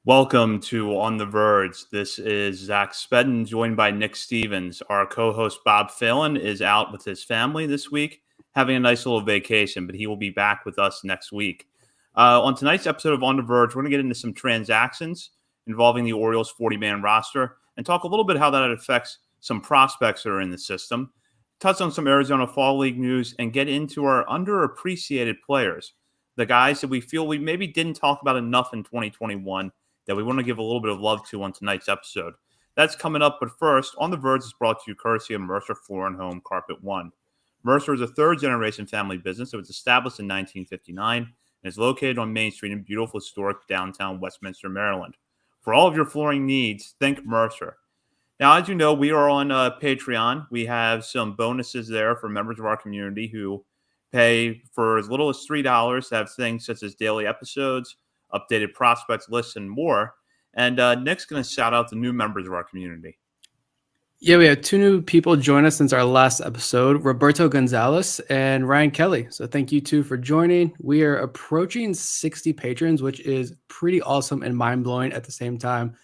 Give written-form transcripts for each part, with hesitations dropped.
Welcome to On the Verge. This is Zach Spedden, joined by Nick Stevens. Our co-host Bob Phelan is out with his family this week, having a nice little vacation, but he will be back with us next week. On tonight's episode of On the Verge, we're going to get into some transactions involving the Orioles 40-man roster and talk a little bit how that affects some prospects that are in the system, touch on some Arizona Fall League news, and get into our underappreciated players, the guys that we feel we maybe didn't talk about enough in 2021 that we want to give a little bit of love to on tonight's episode. That's coming up, but first, On the Verge is brought to you courtesy of Mercer Floor and Home Carpet One. Mercer is a third-generation family business that was established in 1959 and is located on Main Street in beautiful, historic downtown Westminster, Maryland. For all of your flooring needs, think Mercer. Now, as you know, we are on Patreon. We have some bonuses there for members of our community who pay for as little as $3 to have things such as daily episodes, updated prospects lists, and more. And Nick's going to shout out the new members of our community. Yeah, we have two new people join us since our last episode, Roberto Gonzalez and Ryan Kelly. So thank you two for joining. We are approaching 60 patrons, which is pretty awesome and mind-blowing at the same time.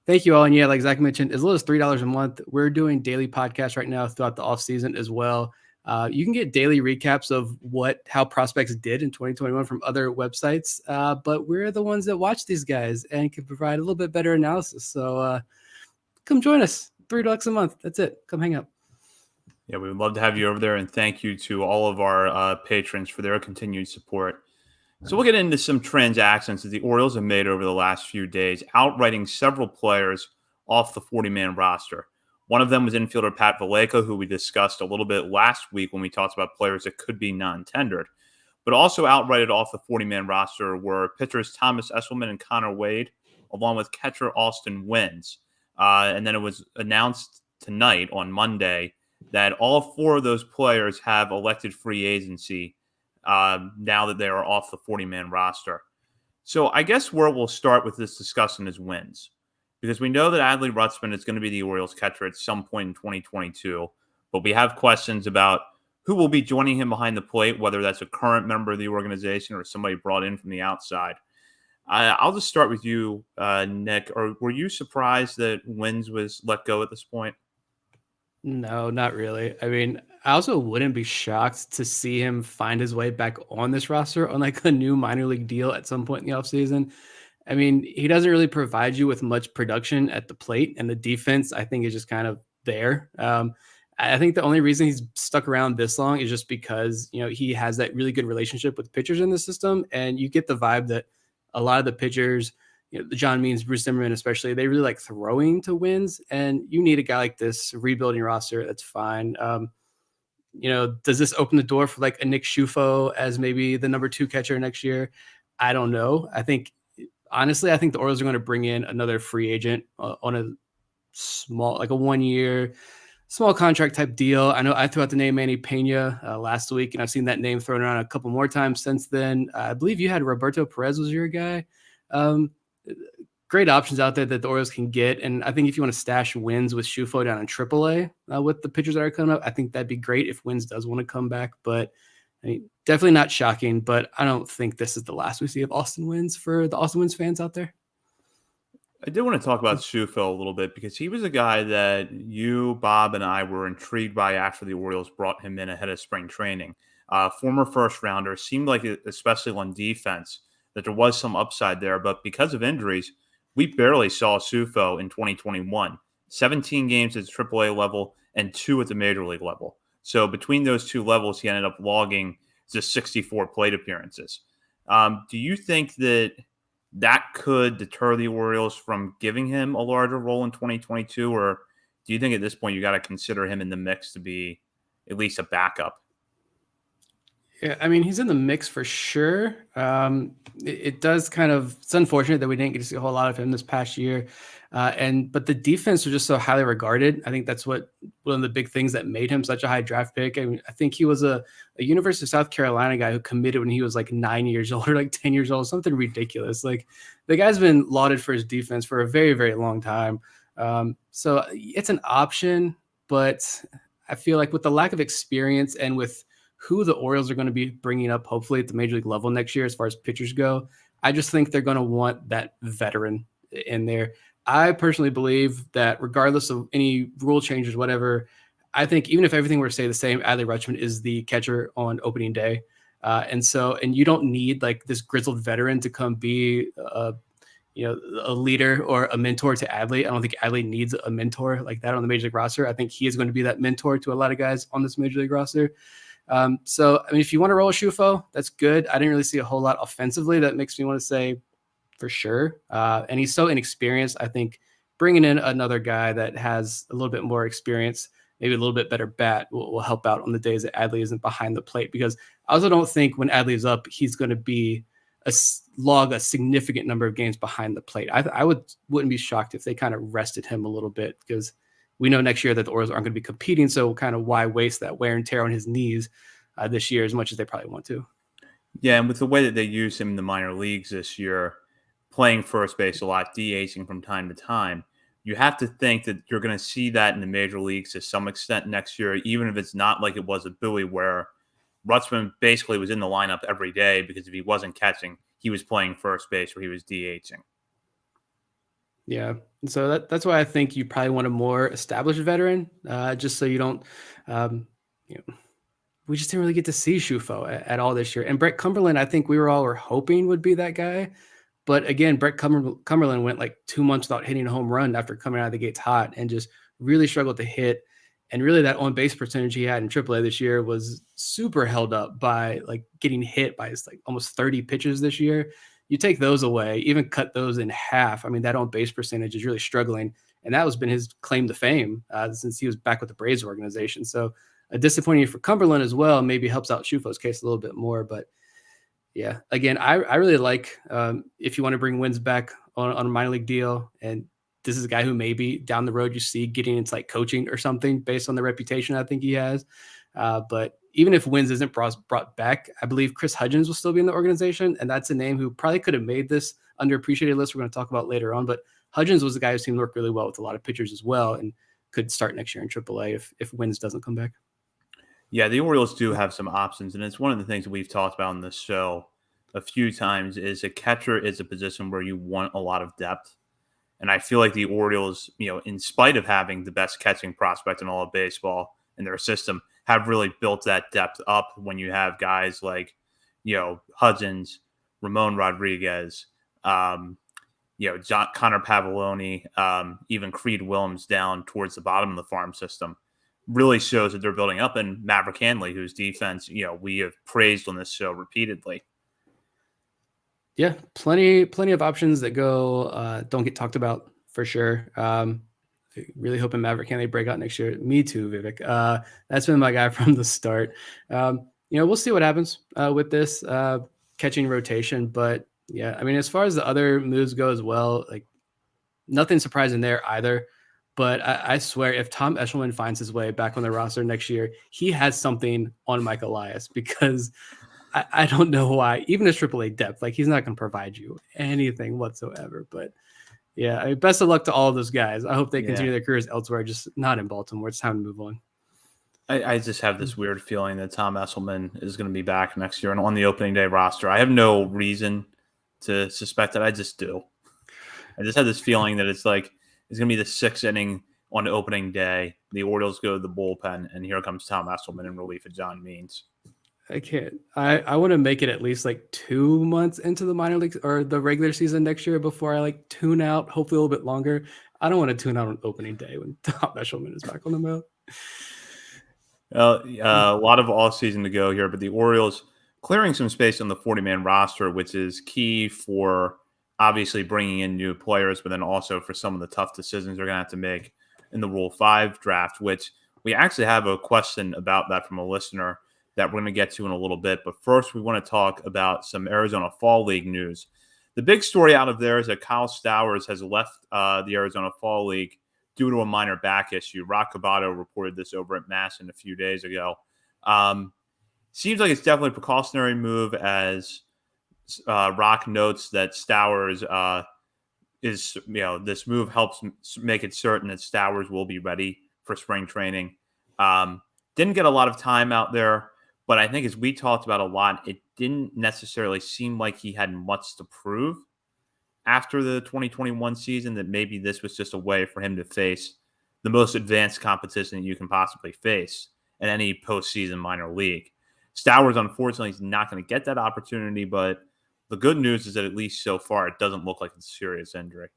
Thank you all. And yeah, like Zach mentioned, as little as $3 a month, we're doing daily podcasts right now throughout the off season as well. You can get daily recaps of how prospects did in 2021 from other websites, but we're the ones that watch these guys and can provide a little bit better analysis. So come join us. $3 a month. That's it. Come hang out. Yeah, we would love to have you over there, and thank you to all of our patrons for their continued support. So we'll get into some transactions that the Orioles have made over the last few days, outwriting several players off the 40-man roster. One of them was infielder Pat Vallejo, who we discussed a little bit last week when we talked about players that could be non-tendered. But also outrighted off the 40-man roster were pitchers Thomas Esselman and Connor Wade, along with catcher Austin Wynns. And then it was announced tonight on Monday that all four of those players have elected free agency now that they are off the 40-man roster. So I guess where we'll start with this discussion is Wynns, because we know that Adley Rutschman is going to be the Orioles catcher at some point in 2022, but we have questions about who will be joining him behind the plate, whether that's a current member of the organization or somebody brought in from the outside. I'll just start with you, Nick. Or were you surprised that Wynns was let go at this point? No, not really. I mean, I also wouldn't be shocked to see him find his way back on this roster on like a new minor league deal at some point in the offseason. I mean, he doesn't really provide you with much production at the plate, and the defense, I think, is just kind of there. I think the only reason he's stuck around this long is just because, he has that really good relationship with pitchers in the system, and you get the vibe that a lot of the pitchers, the John Means, Bruce Zimmerman especially, they really like throwing to Wynns, and you need a guy like this rebuilding roster. That's fine. Does this open the door for like a Nick Schufo as maybe the number 2 catcher next year? I don't know. Honestly, I think the Orioles are going to bring in another free agent on a small, like a 1-year small contract type deal. I know I threw out the name Manny Pena last week, and I've seen that name thrown around a couple more times since then. I believe you had Roberto Perez was your guy. Great options out there that the Orioles can get. And I think if you want to stash Wynns with Schufo down in AAA with the pitchers that are coming up, I think that'd be great if Wynns does want to come back. But I mean, definitely not shocking, but I don't think this is the last we see of Austin Wynns for the Austin Wynns fans out there. I did want to talk about Schufo a little bit because he was a guy that you, Bob, and I were intrigued by after the Orioles brought him in ahead of spring training. Former first rounder, seemed like, especially on defense, that there was some upside there. But because of injuries, we barely saw Schufo in 2021. 17 games at the AAA level and 2 at the major league level. So between those two levels, he ended up logging just 64 plate appearances. Do you think that could deter the Orioles from giving him a larger role in 2022? Or do you think at this point you got to consider him in the mix to be at least a backup? Yeah, I mean, he's in the mix for sure. It's unfortunate that we didn't get to see a whole lot of him this past year. But the defense was just so highly regarded. I think that's one of the big things that made him such a high draft pick. I mean, I think he was a University of South Carolina guy who committed when he was like 9 years old or like 10 years old, something ridiculous. Like, the guy's been lauded for his defense for a very, very long time. So it's an option, but I feel like with the lack of experience and with who the Orioles are going to be bringing up, hopefully at the major league level next year, as far as pitchers go, I just think they're going to want that veteran in there. I personally believe that regardless of any rule changes, whatever, I think even if everything were to stay the same, Adley Rutschman is the catcher on opening day. And you don't need like this grizzled veteran to come be a leader or a mentor to Adley. I don't think Adley needs a mentor like that on the major league roster. I think he is going to be that mentor to a lot of guys on this major league roster. If you want to roll a Shufo, that's good. I didn't really see a whole lot offensively that makes me want to say for sure. And he's so inexperienced. I think bringing in another guy that has a little bit more experience, maybe a little bit better bat will help out on the days that Adley isn't behind the plate, because I also don't think when Adley is up, he's going to be log a significant number of games behind the plate. I wouldn't be shocked if they kind of rested him a little bit, because we know next year that the Orioles aren't going to be competing. So kind of why waste that wear and tear on his knees this year as much as they probably want to. Yeah, and with the way that they use him in the minor leagues this year, playing first base a lot, DHing from time to time, you have to think that you're going to see that in the major leagues to some extent next year, even if it's not like it was at Bowie, where Rutschman basically was in the lineup every day, because if he wasn't catching, he was playing first base or he was DHing. Yeah, so that's why I think you probably want a more established veteran, just so you don't, we just didn't really get to see Shufo at all this year. And Brett Cumberland, I think we were hoping would be that guy. But again, Brett Cumberland went like 2 months without hitting a home run after coming out of the gates hot, and just really struggled to hit. And really that on base percentage he had in AAA this year was super held up by like getting hit by like almost 30 pitches this year. You take those away, even cut those in half. I mean, that on base percentage is really struggling. And that has been his claim to fame since he was back with the Braves organization. So disappointing for Cumberland as well, maybe helps out Shufo's case a little bit more. But yeah, again, I really like if you want to bring Wins back on a minor league deal, and this is a guy who maybe down the road you see getting into like coaching or something based on the reputation I think he has. But even if Wins isn't brought back, I believe Chris Hudgens will still be in the organization. And that's a name who probably could have made this underappreciated list we're going to talk about later on. But Hudgens was a guy who seemed to work really well with a lot of pitchers as well, and could start next year in AAA if Wins doesn't come back. Yeah, the Orioles do have some options, and it's one of the things that we've talked about on this show a few times, is a catcher is a position where you want a lot of depth. And I feel like the Orioles, in spite of having the best catching prospect in all of baseball in their system, have really built that depth up when you have guys like, Hudgens, Ramon Rodriguez, Connor Pavoloni, even Creed Williams down towards the bottom of the farm system. Really shows that they're building up. And Maverick Hanley, whose defense, we have praised on this show repeatedly. Yeah, plenty of options that don't get talked about for sure. Really hoping Maverick Hanley break out next year. Me too, Vivek. That's been my guy from the start. We'll see what happens with this catching rotation. But yeah, I mean, as far as the other moves go as well, like nothing surprising there either. But I swear, if Tom Eshelman finds his way back on the roster next year, he has something on Mike Elias, because I don't know why, even as AAA depth, like he's not going to provide you anything whatsoever. But yeah, I mean, best of luck to all of those guys. I hope they continue their careers elsewhere, just not in Baltimore. It's time to move on. I just have this weird feeling that Tom Eshelman is going to be back next year and on the opening day roster. I have no reason to suspect that. I just do. I just have this feeling that it's going to be the 6th inning on the opening day. The Orioles go to the bullpen, and here comes Tom Eshelman in relief of John Means. I can't. I want to make it at least like 2 months into the minor leagues or the regular season next year before I tune out, hopefully a little bit longer. I don't want to tune out on opening day when Tom Eshelman is back on the mound. A lot of off season to go here, but the Orioles clearing some space on the 40-man roster, which is key for obviously bringing in new players, but then also for some of the tough decisions they're going to have to make in the Rule 5 draft, which we actually have a question about that from a listener that we're going to get to in a little bit. But first, we want to talk about some Arizona Fall League news. The big story out of there is that Kyle Stowers has left the Arizona Fall League due to a minor back issue. Rock Cabato reported this over at MASN a few days ago. Seems like it's definitely a precautionary move, as Rock notes that Stowers is, this move helps make it certain that Stowers will be ready for spring training. Didn't get a lot of time out there, but I think as we talked about a lot, it didn't necessarily seem like he had much to prove after the 2021 season that maybe this was just a way for him to face the most advanced competition that you can possibly face in any postseason minor league. Stowers, unfortunately, is not going to get that opportunity, but the good news is that at least so far, it doesn't look like it's a serious injury.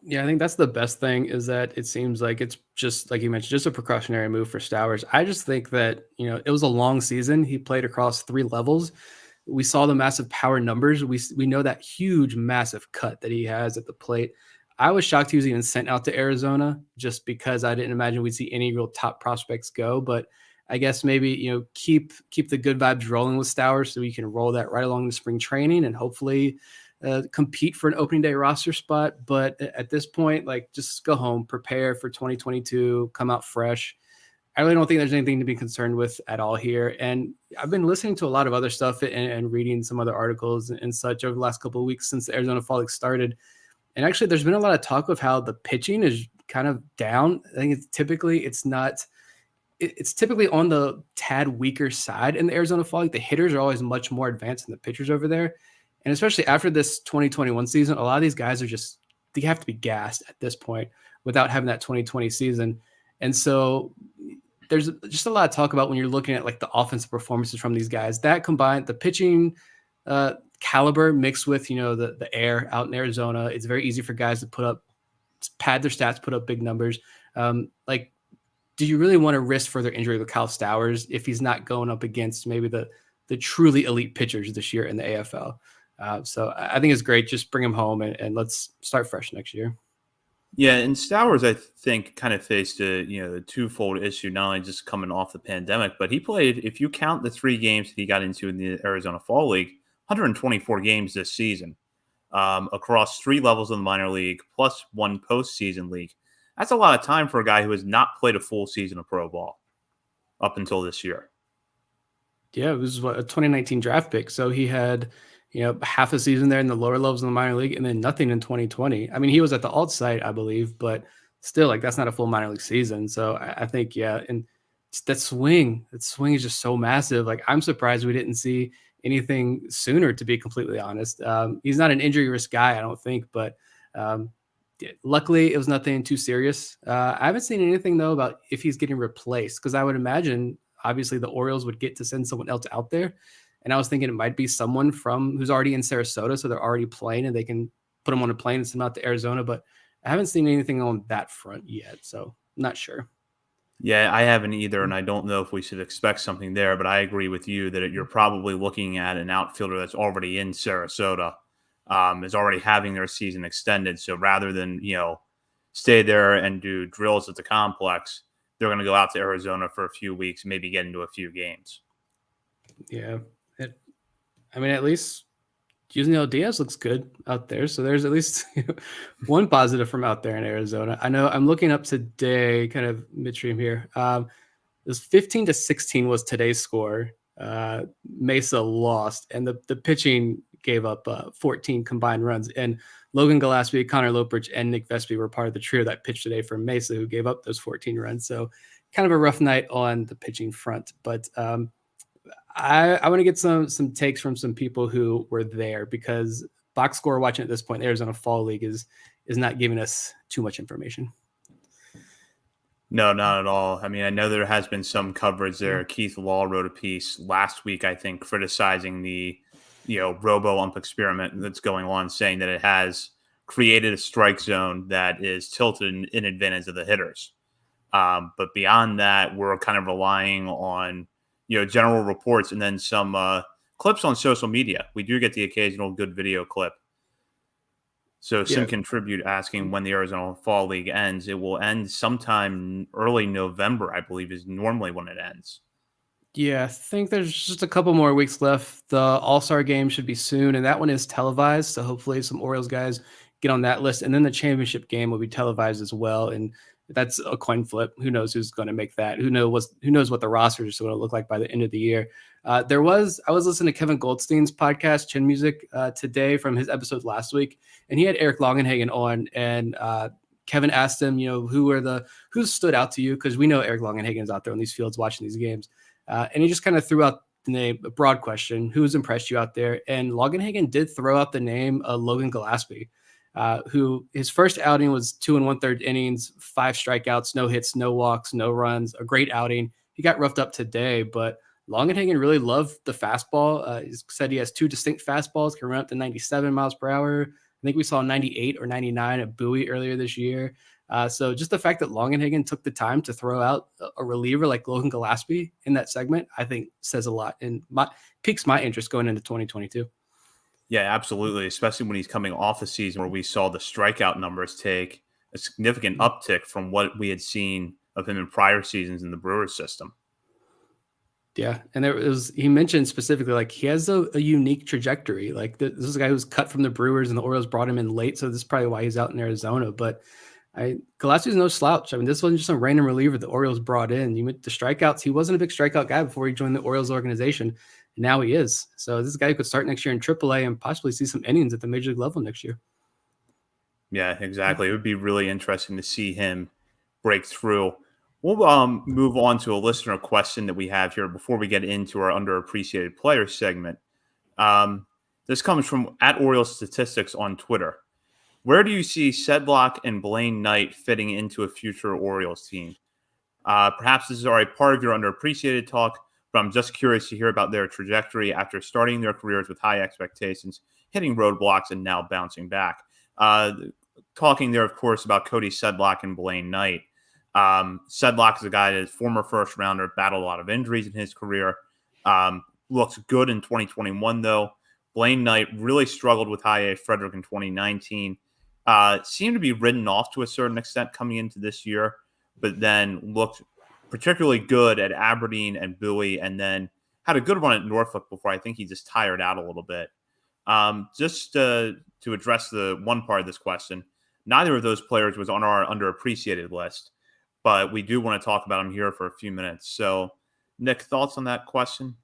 Yeah, I think that's the best thing is that it seems like it's just, like you mentioned, just a precautionary move for Stowers. I just think that, it was a long season. He played across 3 levels. We saw the massive power numbers. We know that huge, massive cut that he has at the plate. I was shocked he was even sent out to Arizona just because I didn't imagine we'd see any real top prospects go. But I guess maybe, keep the good vibes rolling with Stowers so we can roll that right along the spring training and hopefully compete for an opening day roster spot. But at this point, like, just go home, prepare for 2022, come out fresh. I really don't think there's anything to be concerned with at all here. And I've been listening to a lot of other stuff and reading some other articles and such over the last couple of weeks since the Arizona Fall League started. And actually, there's been a lot of talk of how the pitching is kind of down. I think it's typically on the tad weaker side in the Arizona Fall League. The hitters are always much more advanced than the pitchers over there. And especially after this 2021 season, a lot of these guys they have to be gassed at this point without having that 2020 season. And so there's just a lot of talk about when you're looking at like the offensive performances from these guys, that combined the pitching caliber mixed with, the air out in Arizona. It's very easy for guys to pad their stats, put up big numbers. Do you really want to risk further injury with Kyle Stowers if he's not going up against maybe the truly elite pitchers this year in the AFL? So I think it's great. Just bring him home and let's start fresh next year. Yeah, and Stowers, I think, kind of faced a twofold issue, not only just coming off the pandemic, but he played, if you count the 3 games that he got into in the Arizona Fall League, 124 games this season across 3 levels of the minor league plus 1 postseason league. That's a lot of time for a guy who has not played a full season of pro ball up until this year. Yeah, it was a 2019 draft pick. So he had half a season there in the lower levels of the minor league and then nothing in 2020. I mean, he was at the alt site, I believe, but still, like, that's not a full minor league season. So I think, yeah. And that swing is just so massive. Like, I'm surprised we didn't see anything sooner, to be completely honest. He's not an injury risk guy, I don't think, but luckily it was nothing too serious. I haven't seen anything though about if he's getting replaced, because I would imagine obviously the Orioles would get to send someone else out there. And I was thinking it might be someone who's already in Sarasota, so they're already playing and they can put them on a plane and send them out to Arizona. But I haven't seen anything on that front yet, so I'm not sure. Yeah, I haven't either, and I don't know if we should expect something there, but I agree with you that you're probably looking at an outfielder that's already in Sarasota, is already having their season extended. So rather than, stay there and do drills at the complex, they're going to go out to Arizona for a few weeks, maybe get into a few games. Yeah. At least Yusniel Diaz looks good out there. So there's at least one positive from out there in Arizona. I know I'm looking up today, kind of midstream here. It was 15-16 was today's score. Mesa lost, and the pitching gave up 14 combined runs. And Logan Gillespie, Connor Lopridge, and Nick Vespi were part of the trio that pitched today for Mesa, who gave up those 14 runs. So kind of a rough night on the pitching front. But I want to get some takes from some people who were there, because box score watching at this point, the Arizona Fall League is not giving us too much information. No, not at all. I mean, I know there has been some coverage there. Keith Law wrote a piece last week, I think, criticizing the robo-ump experiment that's going on, saying that it has created a strike zone that is tilted in advantage of the hitters. But beyond that, we're kind of relying on general reports and then some clips on social media. We do get the occasional good video clip. So Sim contribute asking when the Arizona Fall League ends. It will end sometime early November, I believe, is normally when it ends. Yeah, I think there's just a couple more weeks left. The All-Star game should be soon, and that one is televised. So hopefully some Orioles guys get on that list. And then the championship game will be televised as well. And that's a coin flip. Who knows who's going to make that? Who knows what the rosters are going to look like by the end of the year? I was listening to Kevin Goldstein's podcast, Chin Music, today from his episode last week, and he had Eric Longenhagen on, and Kevin asked him, who stood out to you? Because we know Eric Longenhagen is out there on these fields watching these games. And he just kind of threw out name, a broad question, who's impressed you out there? And Longenhagen did throw out the name of Logan Gillespie, who his first outing was 2 1/3 innings, 5 strikeouts, no hits, no walks, no runs, a great outing. He got roughed up today, but Longenhagen really loved the fastball. He said he has 2 distinct fastballs, can run up to 97 miles per hour. I think we saw 98 or 99 at Bowie earlier this year. So just the fact that Longenhagen took the time to throw out a reliever like Logan Gillespie in that segment, I think says a lot and piques my interest going into 2022. Yeah, absolutely. Especially when he's coming off a season where we saw the strikeout numbers take a significant uptick from what we had seen of him in prior seasons in the Brewers system. Yeah, and he mentioned specifically like he has a unique trajectory. Like this is a guy who's cut from the Brewers and the Orioles brought him in late, so this is probably why he's out in Arizona. But Gillespie's no slouch. I mean, this wasn't just some random reliever the Orioles brought in. You meant the strikeouts. He wasn't a big strikeout guy before he joined the Orioles organization, and now he is. So this is a guy who could start next year in AAA and possibly see some innings at the major league level next year. Yeah, exactly. It would be really interesting to see him break through. We'll move on to a listener question that we have here before we get into our underappreciated player segment. This comes from @Orioles Statistics on Twitter. Where do you see Sedlock and Blaine Knight fitting into a future Orioles team? Perhaps this is already part of your underappreciated talk, but I'm just curious to hear about their trajectory after starting their careers with high expectations, hitting roadblocks, and now bouncing back. Talking there, of course, about Cody Sedlock and Blaine Knight. Sedlock is a guy that is former first rounder, battled a lot of injuries in his career. Looks good in 2021, though. Blaine Knight really struggled with high A Frederick in 2019. Seemed to be written off to a certain extent coming into this year, but then looked particularly good at Aberdeen and Bowie, and then had a good run at Norfolk before I think he just tired out a little bit. Just to address the one part of this question, neither of those players was on our underappreciated list, but we do want to talk about them here for a few minutes. So, Nick, thoughts on that question?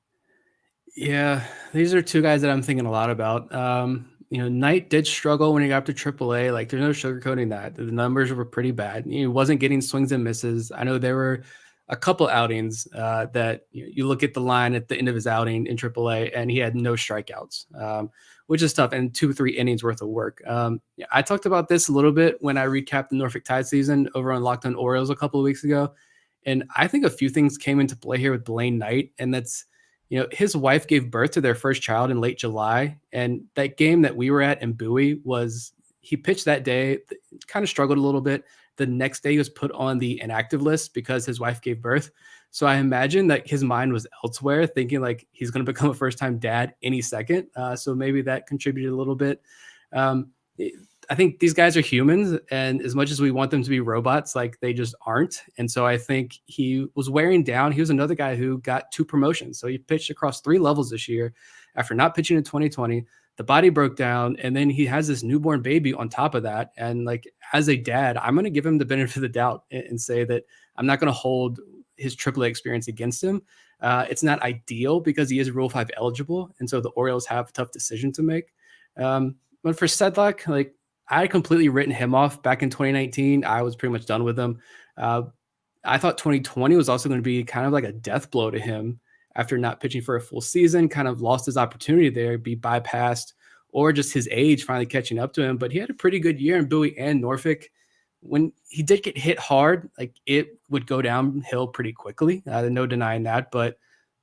Yeah, these are 2 guys that I'm thinking a lot about. Knight did struggle when he got up to AAA. Like, there's no sugarcoating that. The numbers were pretty bad. He wasn't getting swings and misses. I know there were a couple outings that you look at the line at the end of his outing in AAA, and he had no strikeouts, which is tough, and 2-3 innings worth of work. I talked about this a little bit when I recapped the Norfolk Tide season over on Locked On Orioles a couple of weeks ago, and I think a few things came into play here with Blaine Knight, and that's his wife gave birth to their first child in late July, and that game that we were at in Bowie he pitched that day, kind of struggled a little bit. The next day he was put on the inactive list because his wife gave birth. So I imagine that his mind was elsewhere, thinking like he's going to become a first-time dad any second. So maybe that contributed a little bit. I think these guys are humans, and as much as we want them to be robots, like they just aren't. And so I think he was wearing down. He was another guy who got 2 promotions. So he pitched across 3 levels this year after not pitching in 2020. The body broke down, and then he has this newborn baby on top of that. And like, as a dad, I'm going to give him the benefit of the doubt and say that I'm not going to hold his AAA experience against him. It's not ideal because he is Rule 5 eligible. And so the Orioles have a tough decision to make. But for Sedlock, like, I had completely written him off back in 2019. I was pretty much done with him. I thought 2020 was also going to be kind of like a death blow to him after not pitching for a full season, kind of lost his opportunity there, be bypassed, or just his age finally catching up to him. But he had a pretty good year in Bowie and Norfolk. When he did get hit hard, like it would go downhill pretty quickly. No denying that. But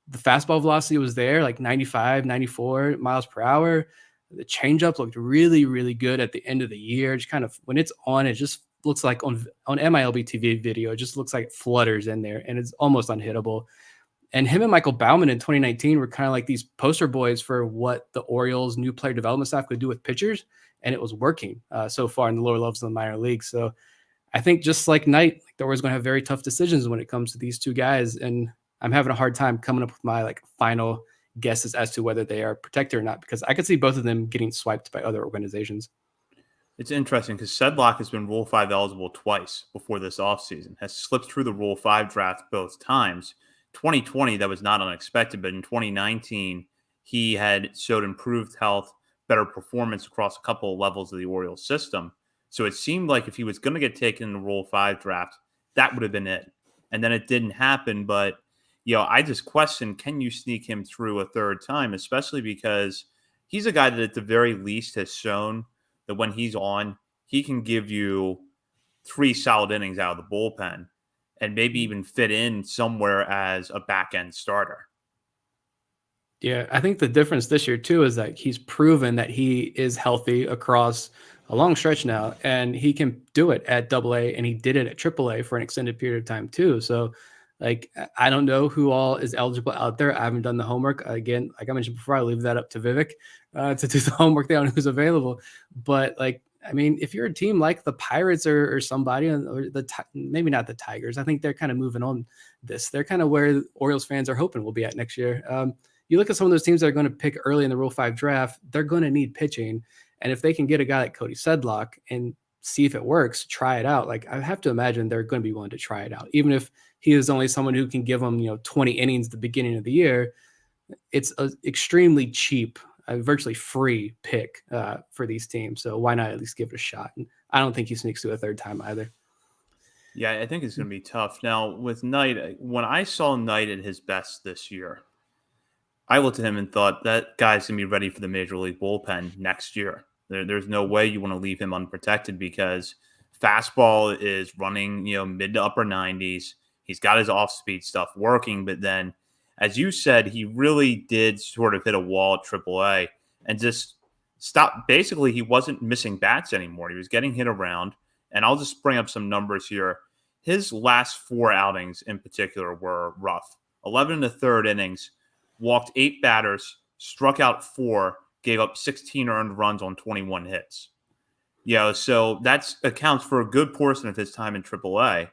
the fastball velocity was there, like 95, 94 miles per hour. The changeup looked really, really good at the end of the year. Just kind of when it's on, it just looks like on MILB TV video, it just looks like it flutters in there, and it's almost unhittable. And him and Michael Baumann in 2019 were kind of like these poster boys for what the Orioles' new player development staff could do with pitchers, and it was working so far in the lower levels of the minor league. So I think just like Knight, like the Orioles going to have very tough decisions when it comes to these 2 guys, and I'm having a hard time coming up with my like final guesses as to whether they are protected or not, because I could see both of them getting swiped by other organizations. It's interesting because Sedlock has been Rule 5 eligible twice before this offseason, has slipped through the Rule 5 draft both times. 2020, that was not unexpected, but in 2019, he had showed improved health, better performance across a couple of levels of the Orioles system. So it seemed like if he was going to get taken in the Rule 5 draft, that would have been it. And then it didn't happen, but I just question, can you sneak him through a third time, especially because he's a guy that at the very least has shown that when he's on, he can give you 3 solid innings out of the bullpen and maybe even fit in somewhere as a back end starter. Yeah, I think the difference this year too is that he's proven that he is healthy across a long stretch now, and he can do it at AA, and he did it at AAA for an extended period of time too. So, like, I don't know who all is eligible out there. I haven't done the homework. Again, like I mentioned before, I leave that up to Vivek to do the homework there on who's available. But like, I mean, if you're a team like the Pirates or somebody, or maybe not the Tigers, I think they're kind of moving on this. They're kind of where Orioles fans are hoping we'll be at next year. You look at some of those teams that are going to pick early in the Rule 5 draft, they're going to need pitching. And if they can get a guy like Cody Sedlock and see if it works, try it out, like I have to imagine they're going to be willing to try it out. Even if he is only someone who can give them, 20 innings at the beginning of the year, it's an extremely cheap, virtually free pick for these teams. So why not at least give it a shot? And I don't think he sneaks to a third time either. Yeah, I think it's going to be tough. Now, with Knight, when I saw Knight at his best this year, I looked at him and thought that guy's going to be ready for the major league bullpen next year. There's no way you want to leave him unprotected because fastball is running, mid to upper 90s. He's got his off-speed stuff working, but then, as you said, he really did sort of hit a wall at AAA and just stopped. Basically, he wasn't missing bats anymore. He was getting hit around, and I'll just bring up some numbers here. His last 4 outings in particular were rough. 11 and a third innings, walked 8 batters, struck out 4, gave up 16 earned runs on 21 hits. So that accounts for a good portion of his time in AAA.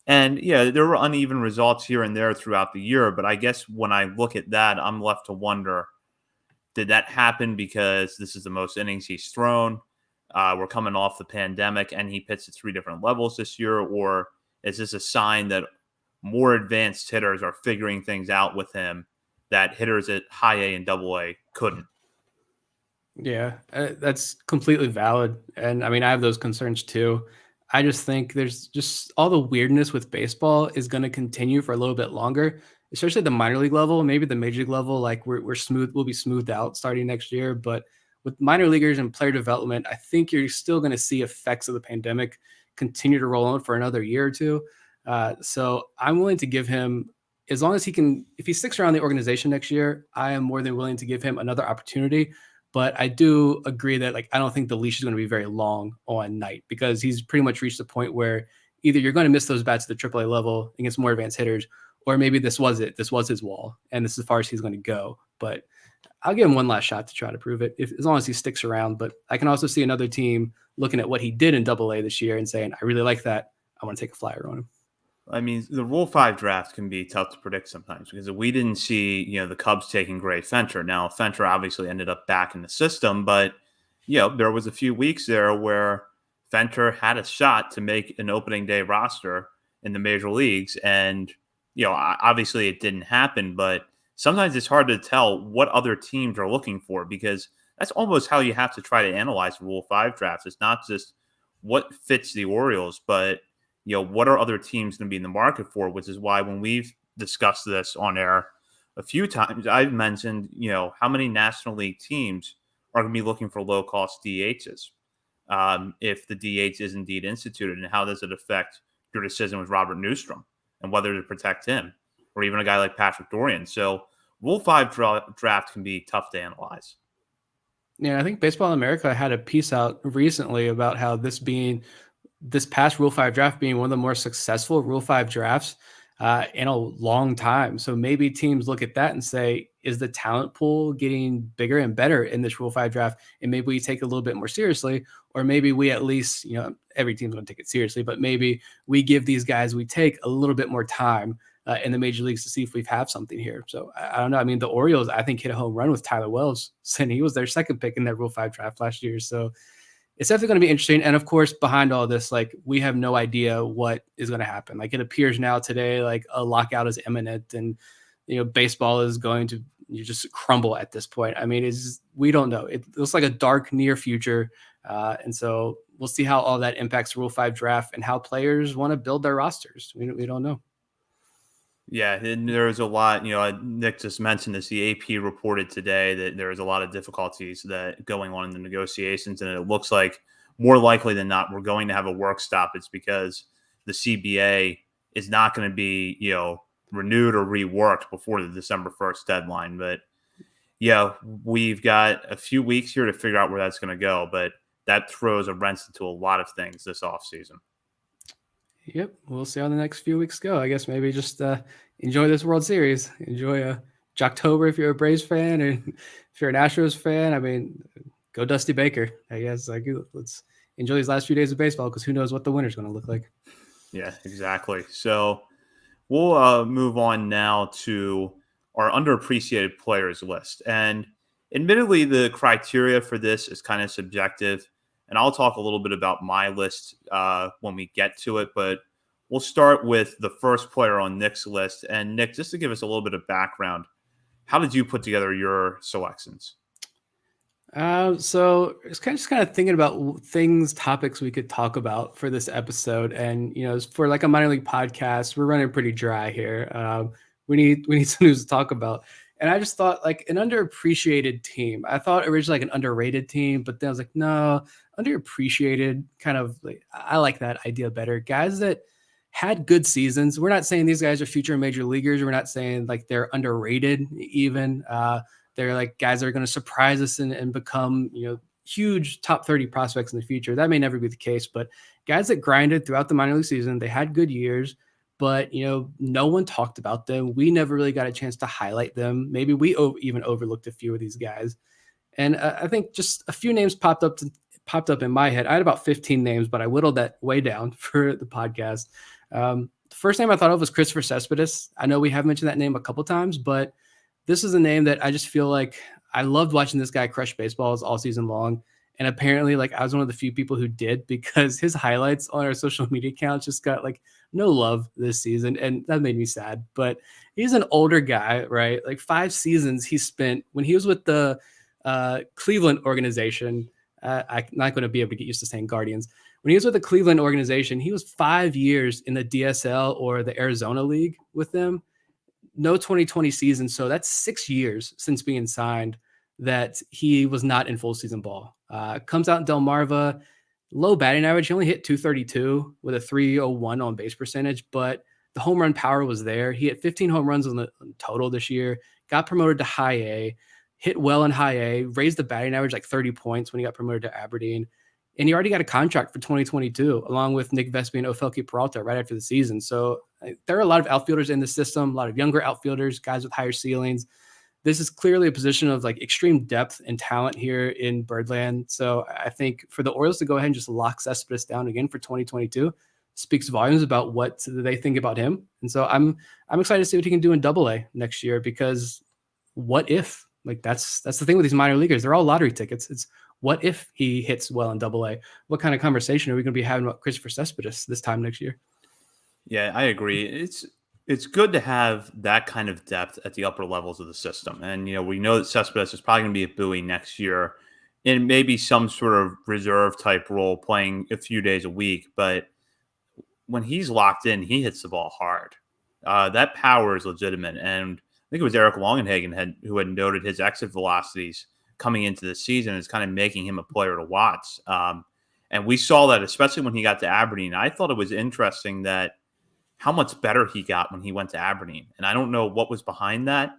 And there were uneven results here and there throughout the year, but I guess when I look at that, I'm left to wonder, did that happen because this is the most innings he's thrown? We're coming off the pandemic and he pitched at 3 different levels this year, or is this a sign that more advanced hitters are figuring things out with him that hitters at high A and double A couldn't? Yeah, that's completely valid. And I mean, I have those concerns too. I just think there's just all the weirdness with baseball is going to continue for a little bit longer, especially at the minor league level, maybe the major league level. Like we'll be smoothed out starting next year. But with minor leaguers and player development, I think you're still going to see effects of the pandemic continue to roll on for another year or two. So I'm willing to give him, as long as he can, if he sticks around the organization next year, I am more than willing to give him another opportunity. But I do agree that I don't think the leash is going to be very long on Knight because he's pretty much reached the point where either you're going to miss those bats at the AAA level against more advanced hitters, or maybe this was it. This was his wall, and this is as far as he's going to go. But I'll give him one last shot to try to prove it, as long as he sticks around. But I can also see another team looking at what he did in AA this year and saying, I really like that. I want to take a flyer on him. I mean, the Rule 5 draft can be tough to predict sometimes because we didn't see, the Cubs taking Gray Fenter. Now, Fenter obviously ended up back in the system, but, there was a few weeks there where Fenter had a shot to make an opening day roster in the major leagues. And, obviously it didn't happen, but sometimes it's hard to tell what other teams are looking for because that's almost how you have to try to analyze Rule 5 drafts. It's not just what fits the Orioles, but what are other teams going to be in the market for? Which is why when we've discussed this on air a few times, I've mentioned, how many National League teams are going to be looking for low-cost DHs if the DH is indeed instituted, and how does it affect your decision with Robert Newstrom and whether to protect him, or even a guy like Patrick Dorian. So Rule 5 draft can be tough to analyze. Yeah, I think Baseball America had a piece out recently about how this past Rule 5 draft being one of the more successful Rule 5 drafts in a long time. So maybe teams look at that and say, is the talent pool getting bigger and better in this Rule 5 draft? And maybe we take it a little bit more seriously, or maybe we at least, every team's going to take it seriously, but maybe we give these guys we take a little bit more time in the major leagues to see if we have something here. So I don't know. I mean, the Orioles, I think, hit a home run with Tyler Wells, and he was their second pick in that Rule 5 draft last year. So it's definitely going to be interesting. And of course, behind all this, we have no idea what is going to happen. It appears now today, a lockout is imminent and, baseball is going to just crumble at this point. I mean, we don't know. It looks like a dark near future. And so we'll see how all that impacts Rule 5 draft and how players want to build their rosters. We don't know. Yeah, and there's a lot. Nick just mentioned this. The AP reported today that there is a lot of difficulties that going on in the negotiations, and it looks like more likely than not we're going to have a work stoppage because the CBA is not going to be renewed or reworked before the December 1st deadline. But yeah, we've got a few weeks here to figure out where that's going to go. But that throws a wrench into a lot of things this offseason. Yep, we'll see how the next few weeks go. I guess maybe just enjoy this World Series. Enjoy October if you're a Braves fan, and if you're an Astros fan, I mean, go Dusty Baker. I guess let's enjoy these last few days of baseball because who knows what the winter's going to look like. Yeah, exactly. So we'll move on now to our underappreciated players list. And admittedly, the criteria for this is kind of subjective. And I'll talk a little bit about my list when we get to it. But we'll start with the first player on Nick's list. And Nick, just to give us a little bit of background, how did you put together your selections? So it's just kind of thinking about topics we could talk about for this episode, and for like a minor league podcast, we're running pretty dry here. We need some news to talk about, and I just thought like an underappreciated team. I thought originally like an underrated team, but then I was like, no, underappreciated. Kind of like I like that idea better. Guys that had good seasons. We're not saying these guys are future major leaguers. We're not saying like they're underrated even. They're like guys that are going to surprise us and become, huge top 30 prospects in the future. That may never be the case, but guys that grinded throughout the minor league season, they had good years, but, no one talked about them. We never really got a chance to highlight them. Maybe we even overlooked a few of these guys. And I think just a few names popped up in my head. I had about 15 names, but I whittled that way down for the podcast. The first name I thought of was Christopher Sespatis. I know we have mentioned that name a couple times, but this is a name that I just feel like I loved watching this guy crush baseballs all season long. And apparently, like, I was one of the few people who did, because his highlights on our social media accounts just got like no love this season. And that made me sad. But he's an older guy, right? Like 5 seasons he spent when he was with the Cleveland organization. I'm not going to be able to get used to saying Guardians. When he was with the Cleveland organization, he was 5 years in the DSL or the Arizona League with them. No 2020 season. So that's 6 years since being signed that he was not in full season ball. Comes out in Delmarva, low batting average. He only hit 232 with a 301 on base percentage, but the home run power was there. He hit 15 home runs on the total this year, got promoted to high A, hit well in high A, raised the batting average like 30 points when he got promoted to Aberdeen. And he already got a contract for 2022, along with Nick Vespi and Felke Peralta right after the season. So there are a lot of outfielders in the system, a lot of younger outfielders, guys with higher ceilings. This is clearly a position of like extreme depth and talent here in Birdland. So I think for the Orioles to go ahead and just lock Cespedes down again for 2022 speaks volumes about what they think about him. And so I'm excited to see what he can do in Double-A next year, because what if? Like that's the thing with these minor leaguers. They're all lottery tickets. It's what if he hits well in Double-A? What kind of conversation are we going to be having about Christopher Cespedes this time next year? Yeah, I agree. It's good to have that kind of depth at the upper levels of the system. And we know that Cespedes is probably going to be a Bowie next year in maybe some sort of reserve type role, playing a few days a week. But when he's locked in, he hits the ball hard. That power is legitimate. And I think it was Eric Longenhagen who had noted his exit velocities coming into the season is kind of making him a player to watch. And we saw that, especially when he got to Aberdeen. I thought it was interesting that how much better he got when he went to Aberdeen. And I don't know what was behind that,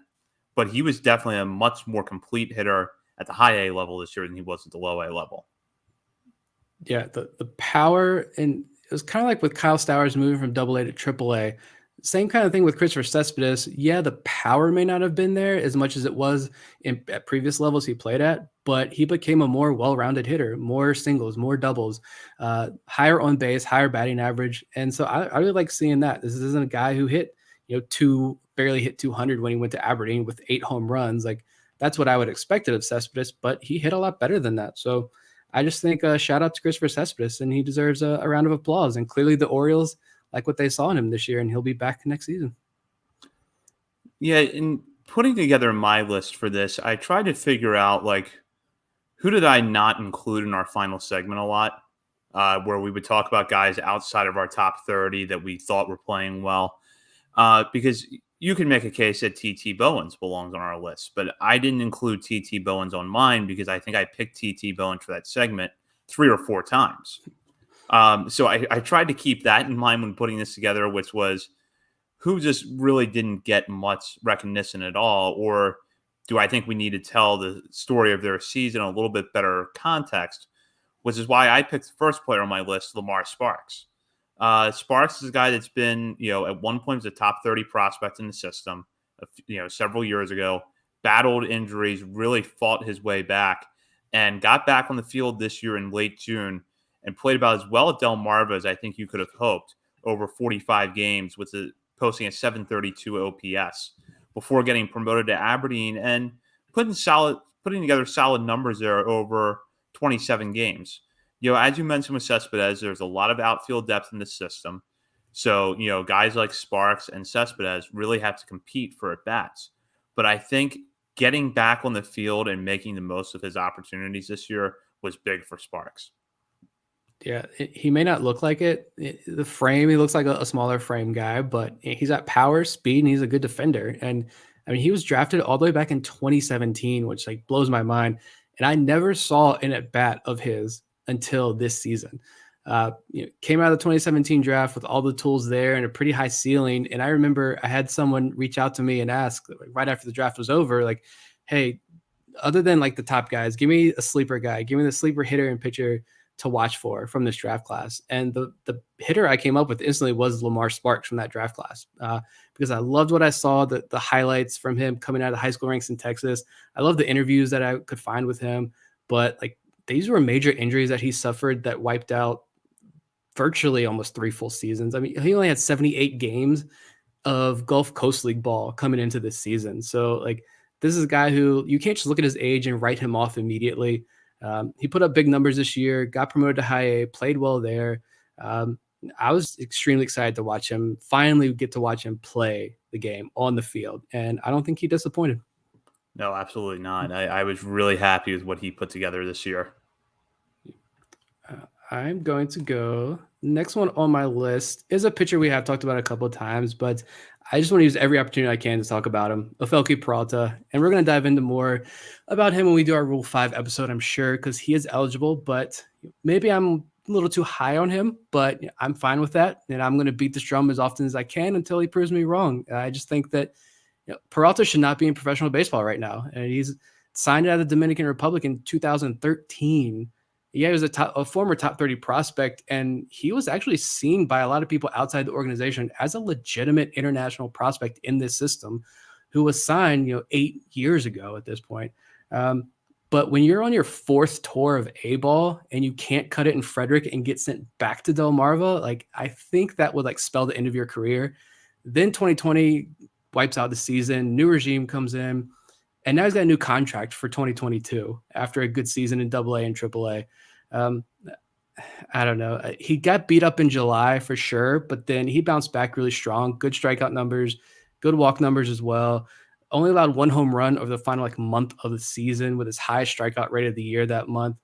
but he was definitely a much more complete hitter at the high A level this year than he was at the low A level. Yeah, the power, and it was kind of like with Kyle Stowers moving from Double-A to Triple-A. Same kind of thing with Christopher Cespedes. Yeah, the power may not have been there as much as it was at previous levels he played at, but he became a more well-rounded hitter, more singles, more doubles, higher on base, higher batting average. And so I really like seeing that. This isn't a guy who hit, barely hit 200 when he went to Aberdeen with 8 home runs. Like that's what I would expect of Cespedes, but he hit a lot better than that. So I just think shout out to Christopher Cespedes, and he deserves a round of applause. And clearly the Orioles like what they saw in him this year, and he'll be back next season. Yeah, in putting together my list for this, I tried to figure out who did I not include in our final segment a lot, where we would talk about guys outside of our top 30 that we thought were playing well. because you can make a case that TT Bowens belongs on our list, but I didn't include TT Bowens on mine because I think I picked TT Bowens for that segment 3 or 4 times. So I tried to keep that in mind when putting this together, which was who just really didn't get much recognition at all, or do I think we need to tell the story of their season in a little bit better context, which is why I picked the first player on my list, Lamar Sparks. Sparks is a guy that's been, at one point was a top 30 prospect in the system, several years ago, battled injuries, really fought his way back, and got back on the field this year in late June and played about as well at Delmarva as I think you could have hoped over 45 games with posting a 732 OPS before getting promoted to Aberdeen and putting together solid numbers there over 27 games. As you mentioned with Sespatis, there's a lot of outfield depth in the system. So, guys like Sparks and Sespatis really have to compete for at-bats. But I think getting back on the field and making the most of his opportunities this year was big for Sparks. Yeah, he may not look like it. The frame, he looks like a smaller frame guy, but he's got power, speed, and he's a good defender. And I mean, he was drafted all the way back in 2017, which like blows my mind. And I never saw an at bat of his until this season. Came out of the 2017 draft with all the tools there and a pretty high ceiling. And I remember I had someone reach out to me and ask right after the draft was over, like, hey, other than like the top guys, give me a sleeper guy, give me the sleeper hitter and pitcher to watch for from this draft class. And the hitter I came up with instantly was Lamar Sparks from that draft class because I loved what I saw, the highlights from him coming out of the high school ranks in Texas. I love the interviews that I could find with him, but like these were major injuries that he suffered that wiped out virtually almost 3 full seasons. I mean, he only had 78 games of Gulf Coast League ball coming into this season. So like, this is a guy who you can't just look at his age and write him off immediately. He put up big numbers this year, got promoted to high A, played well there. I was extremely excited to watch him, finally get to watch him play the game on the field. And I don't think he disappointed. No, absolutely not. I was really happy with what he put together this year. I'm going to go. Next one on my list is a pitcher we have talked about a couple of times, but I just want to use every opportunity I can to talk about him, Felke Peralta. And we're going to dive into more about him when we do our Rule 5 episode, I'm sure, because he is eligible, but maybe I'm a little too high on him, but I'm fine with that. And I'm going to beat this drum as often as I can until he proves me wrong. I just think that Peralta should not be in professional baseball right now. And he's signed out of the Dominican Republic in 2013. Yeah, he was a former top 30 prospect, and he was actually seen by a lot of people outside the organization as a legitimate international prospect in this system who was signed, 8 years ago at this point. But when you're on your 4th tour of A-ball and you can't cut it in Frederick and get sent back to Delmarva, like I think that would like spell the end of your career. Then 2020 wipes out the season, new regime comes in, and now he's got a new contract for 2022 after a good season in AA and AAA. I don't know. He got beat up in July for sure, but then he bounced back really strong. Good strikeout numbers, good walk numbers as well. Only allowed 1 home run over the final month of the season with his highest strikeout rate of the year that month.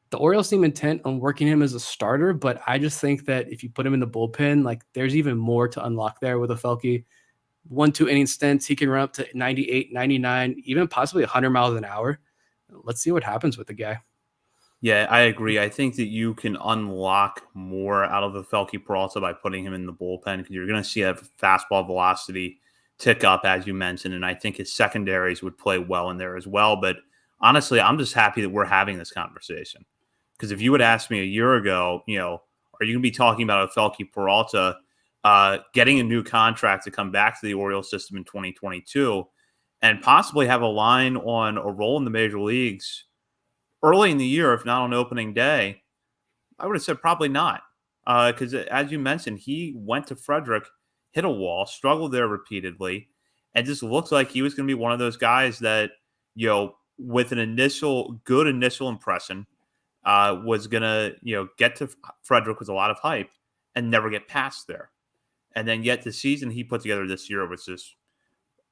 The Orioles seem intent on working him as a starter, but I just think that if you put him in the bullpen, there's even more to unlock there with a Felke. 1-2 inning stints, he can run up to 98, 99, even possibly 100 miles an hour. Let's see what happens with the guy. Yeah, I agree. I think that you can unlock more out of the Felke Peralta by putting him in the bullpen because you're going to see a fastball velocity tick up, as you mentioned, and I think his secondaries would play well in there as well. But honestly, I'm just happy that we're having this conversation because if you had asked me a year ago, are you going to be talking about a Felke Peralta getting a new contract to come back to the Orioles system in 2022 and possibly have a line on a role in the major leagues early in the year, if not on opening day, I would have said probably not. Because as you mentioned, he went to Frederick, hit a wall, struggled there repeatedly, and just looks like he was going to be one of those guys that, with an good initial impression, was going to, get to Frederick with a lot of hype and never get past there. And then yet the season he put together this year was just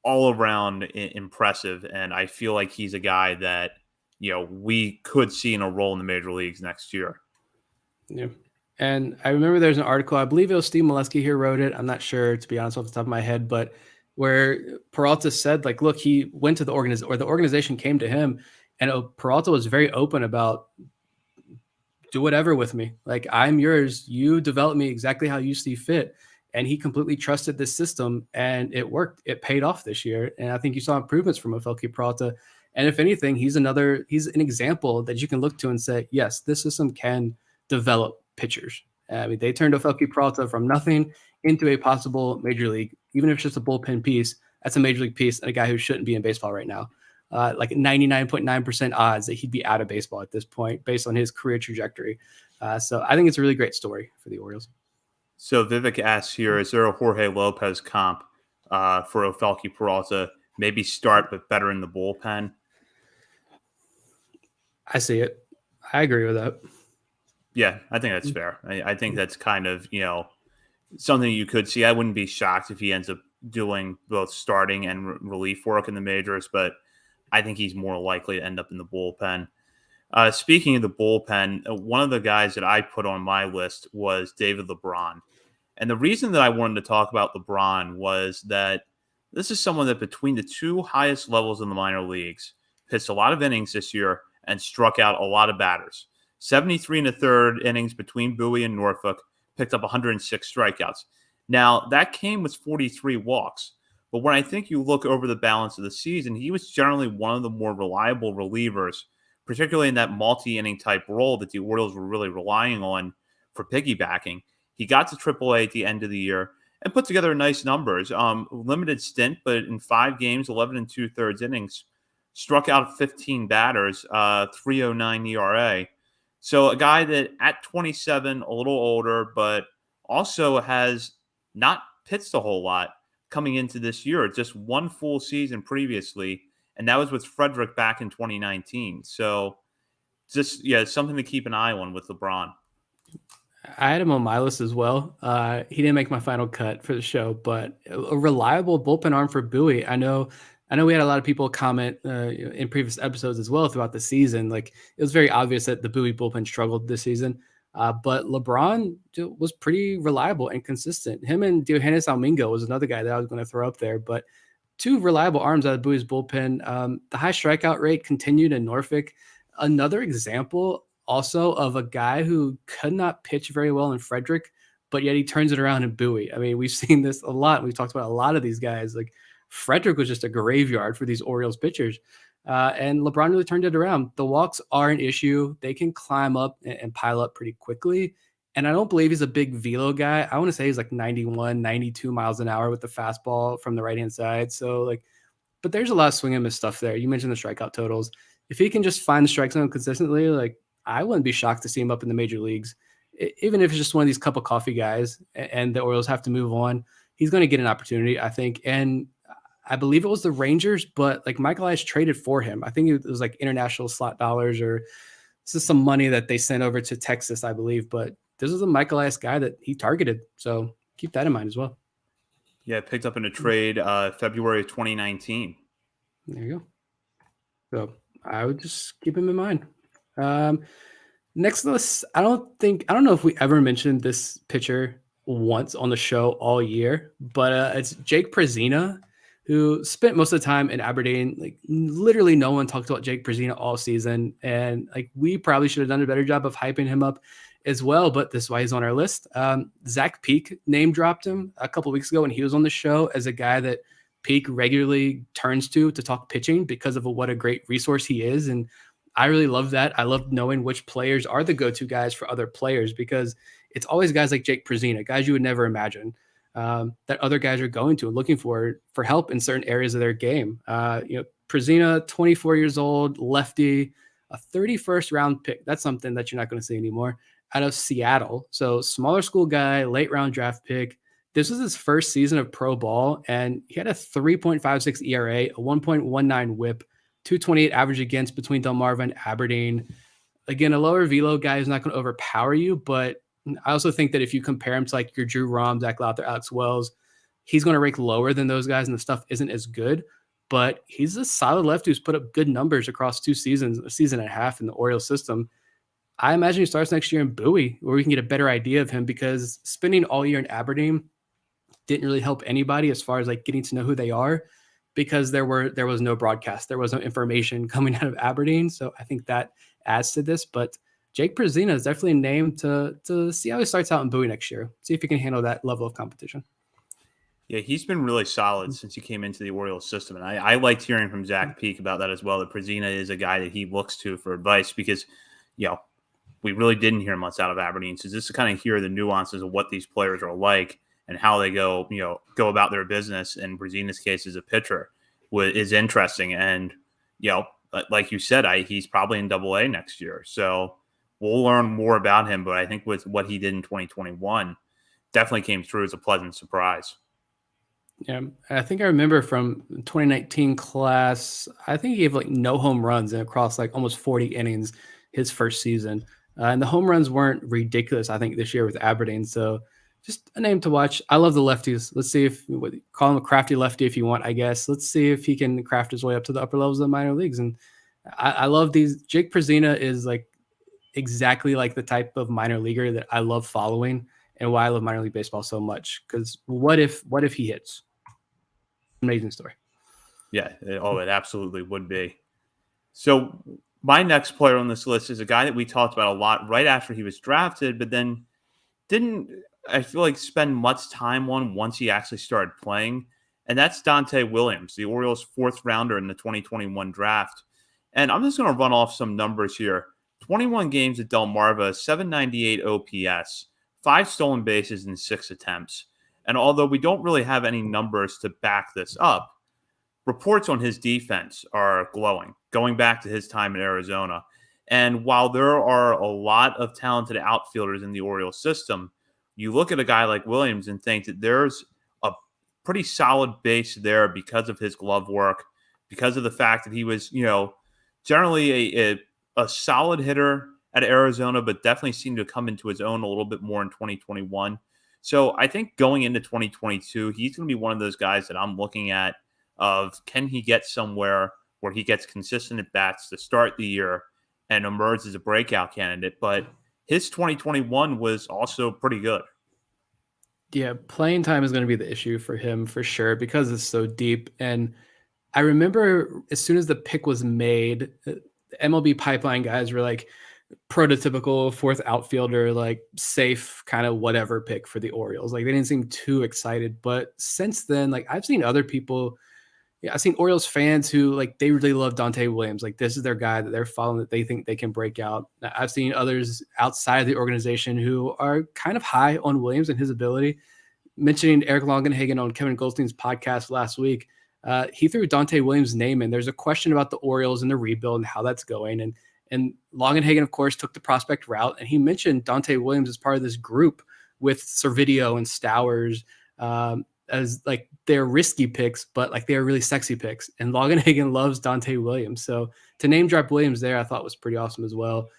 all around impressive. And I feel like he's a guy that, we could see in a role in the major leagues next year. Yeah. And I remember there's an article, I believe it was Steve Molesky here wrote it. I'm not sure, to be honest, off the top of my head, but where Peralta said, like, look, he went to the organization came to him, and Peralta was very open about, do whatever with me. Like, I'm yours. You develop me exactly how you see fit. And he completely trusted this system, and it worked. It paid off this year. And I think you saw improvements from Felke Peralta. And if anything, he's an example that you can look to and say, yes, this system can develop pitchers. I mean, they turned Felke Peralta from nothing into a possible major league, even if it's just a bullpen piece. That's a major league piece and a guy who shouldn't be in baseball right now. Like 99.9% odds that he'd be out of baseball at this point based on his career trajectory. So I think it's a really great story for the Orioles. So Vivek asks here, is there a Jorge Lopez comp for Felke Peralta? Maybe start, but better in the bullpen? I see it. I agree with that. Yeah, I think that's fair. I think that's kind of, something you could see. I wouldn't be shocked if he ends up doing both starting and relief work in the majors, but I think he's more likely to end up in the bullpen. Speaking of the bullpen, one of the guys that I put on my list was David Lebron. And the reason that I wanted to talk about LeBron was that this is someone that between the two highest levels in the minor leagues pitched a lot of innings this year and struck out a lot of batters. 73 and a third innings between Bowie and Norfolk, picked up 106 strikeouts. Now, that came with 43 walks. But when I think you look over the balance of the season, he was generally one of the more reliable relievers, particularly in that multi-inning type role that the Orioles were really relying on for piggybacking. He got to AAA at the end of the year and put together nice numbers. Limited stint, but in 5 games, 11 and 2/3 innings, struck out 15 batters, 3.09 ERA. So a guy that at 27, a little older, but also has not pitched a whole lot coming into this year. Just one full season previously, and that was with Frederick back in 2019. So just, something to keep an eye on with LeBron. I had him on my list as well. He didn't make my final cut for the show, but a reliable bullpen arm for Bowie. I know we had a lot of people comment in previous episodes as well throughout the season. Like, it was very obvious that the Bowie bullpen struggled this season, but LeBron was pretty reliable and consistent. Him and Diogenes Almingo was another guy that I was going to throw up there, but 2 reliable arms out of Bowie's bullpen. The high strikeout rate continued in Norfolk. Another example also of a guy who could not pitch very well in Frederick, but yet he turns it around in Bowie. I mean, we've seen this a lot. We've talked about a lot of these guys. Like, Frederick was just a graveyard for these Orioles pitchers. And LeBron really turned it around. The walks are an issue. They can climb up and pile up pretty quickly. And I don't believe he's a big velo guy. I want to say he's like 91, 92 miles an hour with the fastball from the right-hand side. So, but there's a lot of swing and miss stuff there. You mentioned the strikeout totals. If he can just find the strike zone consistently, I wouldn't be shocked to see him up in the major leagues. Even if it's just one of these cup of coffee guys and the Orioles have to move on, he's going to get an opportunity, I think. And I believe it was the Rangers, but Michael Elias traded for him. I think it was international slot dollars, or this is some money that they sent over to Texas, I believe. But this is a Michael Elias guy that he targeted. So keep that in mind as well. Yeah, picked up in a trade February of 2019. There you go. So I would just keep him in mind. Next list, I don't know if we ever mentioned this pitcher once on the show all year, but it's Jake Prezzina, who spent most of the time in Aberdeen. Literally no one talked about Jake Prezzina all season, and we probably should have done a better job of hyping him up as well, but this is why he's on our list. Zach Peak name dropped him a couple of weeks ago when he was on the show as a guy that Peak regularly turns to talk pitching because of what a great resource he is. And I really love that. I love knowing which players are the go-to guys for other players, because it's always guys like Jake Prezzina, guys you would never imagine that other guys are going to and looking for help in certain areas of their game. Prezzina, 24 years old, lefty, a 31st round pick. That's something that you're not going to see anymore, out of Seattle. So smaller school guy, late round draft pick. This was his first season of pro ball, and he had a 3.56 ERA, a 1.19 whip, 228 average against between Delmarva and Aberdeen. Again, a lower velo guy is not going to overpower you, but I also think that if you compare him to your Drew Rom, Zach Lowther, Alex Wells, he's going to rank lower than those guys, and the stuff isn't as good. But he's a solid lefty who's put up good numbers across 2 seasons, a season and a half in the Orioles system. I imagine he starts next year in Bowie, where we can get a better idea of him, because spending all year in Aberdeen didn't really help anybody as far as like getting to know who they are, because there was no broadcast, there was no information coming out of Aberdeen. So I think that adds to this. But Jake Prezzina is definitely a name to see how he starts out in Bowie next year. See if he can handle that level of competition. Yeah, he's been really solid since he came into the Orioles system. And I liked hearing from Zach Peak about that as well, that Prezzina is a guy that he looks to for advice, because, we really didn't hear much out of Aberdeen. So just to kind of hear the nuances of what these players are like and how they go about their business, in Prezzina's case as a pitcher, is interesting. And, like you said, he's probably in Double-A next year. So we'll learn more about him. But I think with what he did in 2021, definitely came through as a pleasant surprise. Yeah, I think I remember from 2019 class, I think he gave like no home runs and across like almost 40 innings his first season. And the home runs weren't ridiculous, I think, this year with Aberdeen. So just a name to watch. I love the lefties. Let's see if call him a crafty lefty if you want, I guess. Let's see if he can craft his way up to the upper levels of the minor leagues. And I love these. Jake Prezzina is like exactly like the type of minor leaguer that I love following, and why I love minor league baseball so much. Because what if he hits? Amazing story. Yeah. It absolutely would be. So my next player on this list is a guy that we talked about a lot right after he was drafted, but then didn't, I feel like, spend much time on once he actually started playing. And that's Dante Williams, the Orioles' fourth rounder in the 2021 draft. And I'm just going to run off some numbers here. 21 games at Delmarva, 798 OPS, 5 stolen bases in 6 attempts. And although we don't really have any numbers to back this up, reports on his defense are glowing, going back to his time in Arizona. And while there are a lot of talented outfielders in the Orioles system, you look at a guy like Williams and think that there's a pretty solid base there because of his glove work, because of the fact that he was, generally a solid hitter at Arizona, but definitely seemed to come into his own a little bit more in 2021. So I think going into 2022, he's going to be one of those guys that I'm looking at of, can he get somewhere where he gets consistent at bats to start the year and emerge as a breakout candidate. But his 2021 was also pretty good. Yeah, playing time is going to be the issue for him for sure, because it's so deep. And I remember as soon as the pick was made, the MLB pipeline guys were like, prototypical fourth outfielder, like safe kind of whatever pick for the Orioles. Like they didn't seem too excited. But since then, like I've seen other people, I've seen Orioles fans who like they really love Dante Williams. Like this is their guy that they're following, that they think they can break out. I've seen others outside of the organization who are kind of high on Williams and his ability. Mentioning Eric Longenhagen on Kevin Goldstein's podcast last week, he threw Dante Williams' name in. There's a question about the Orioles and the rebuild and how that's going. And Longenhagen, of course, took the prospect route, and he mentioned Dante Williams as part of this group with Servideo and Stowers as like they're risky picks, but like they're really sexy picks. And Longenhagen loves Dante Williams. So to name drop Williams there, I thought was pretty awesome as well.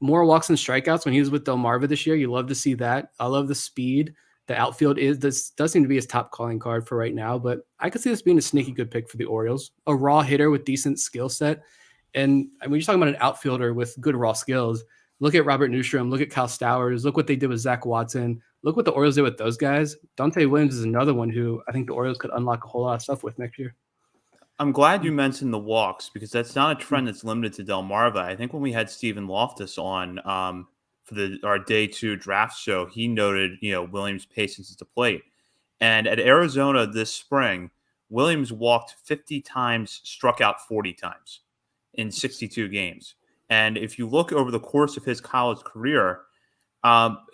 More walks and strikeouts when he was with Delmarva this year. You love to see that. I love the speed. The outfield does seem to be his top calling card for right now, but I could see this being a sneaky good pick for the Orioles. A raw hitter with decent skill set. And when you're talking about an outfielder with good raw skills, look at Robert Newstrom, look at Kyle Stowers, look what they did with Zach Watson, look what the Orioles did with those guys. Dante Williams is another one who I think the Orioles could unlock a whole lot of stuff with next year. I'm glad you mentioned the walks, because that's not a trend that's limited to Delmarva. I think when we had Stephen Loftus on for our day 2 draft show, he noted, Williams' patience at the plate. And at Arizona this spring, Williams walked 50 times, struck out 40 times in 62 games. And if you look over the course of his college career,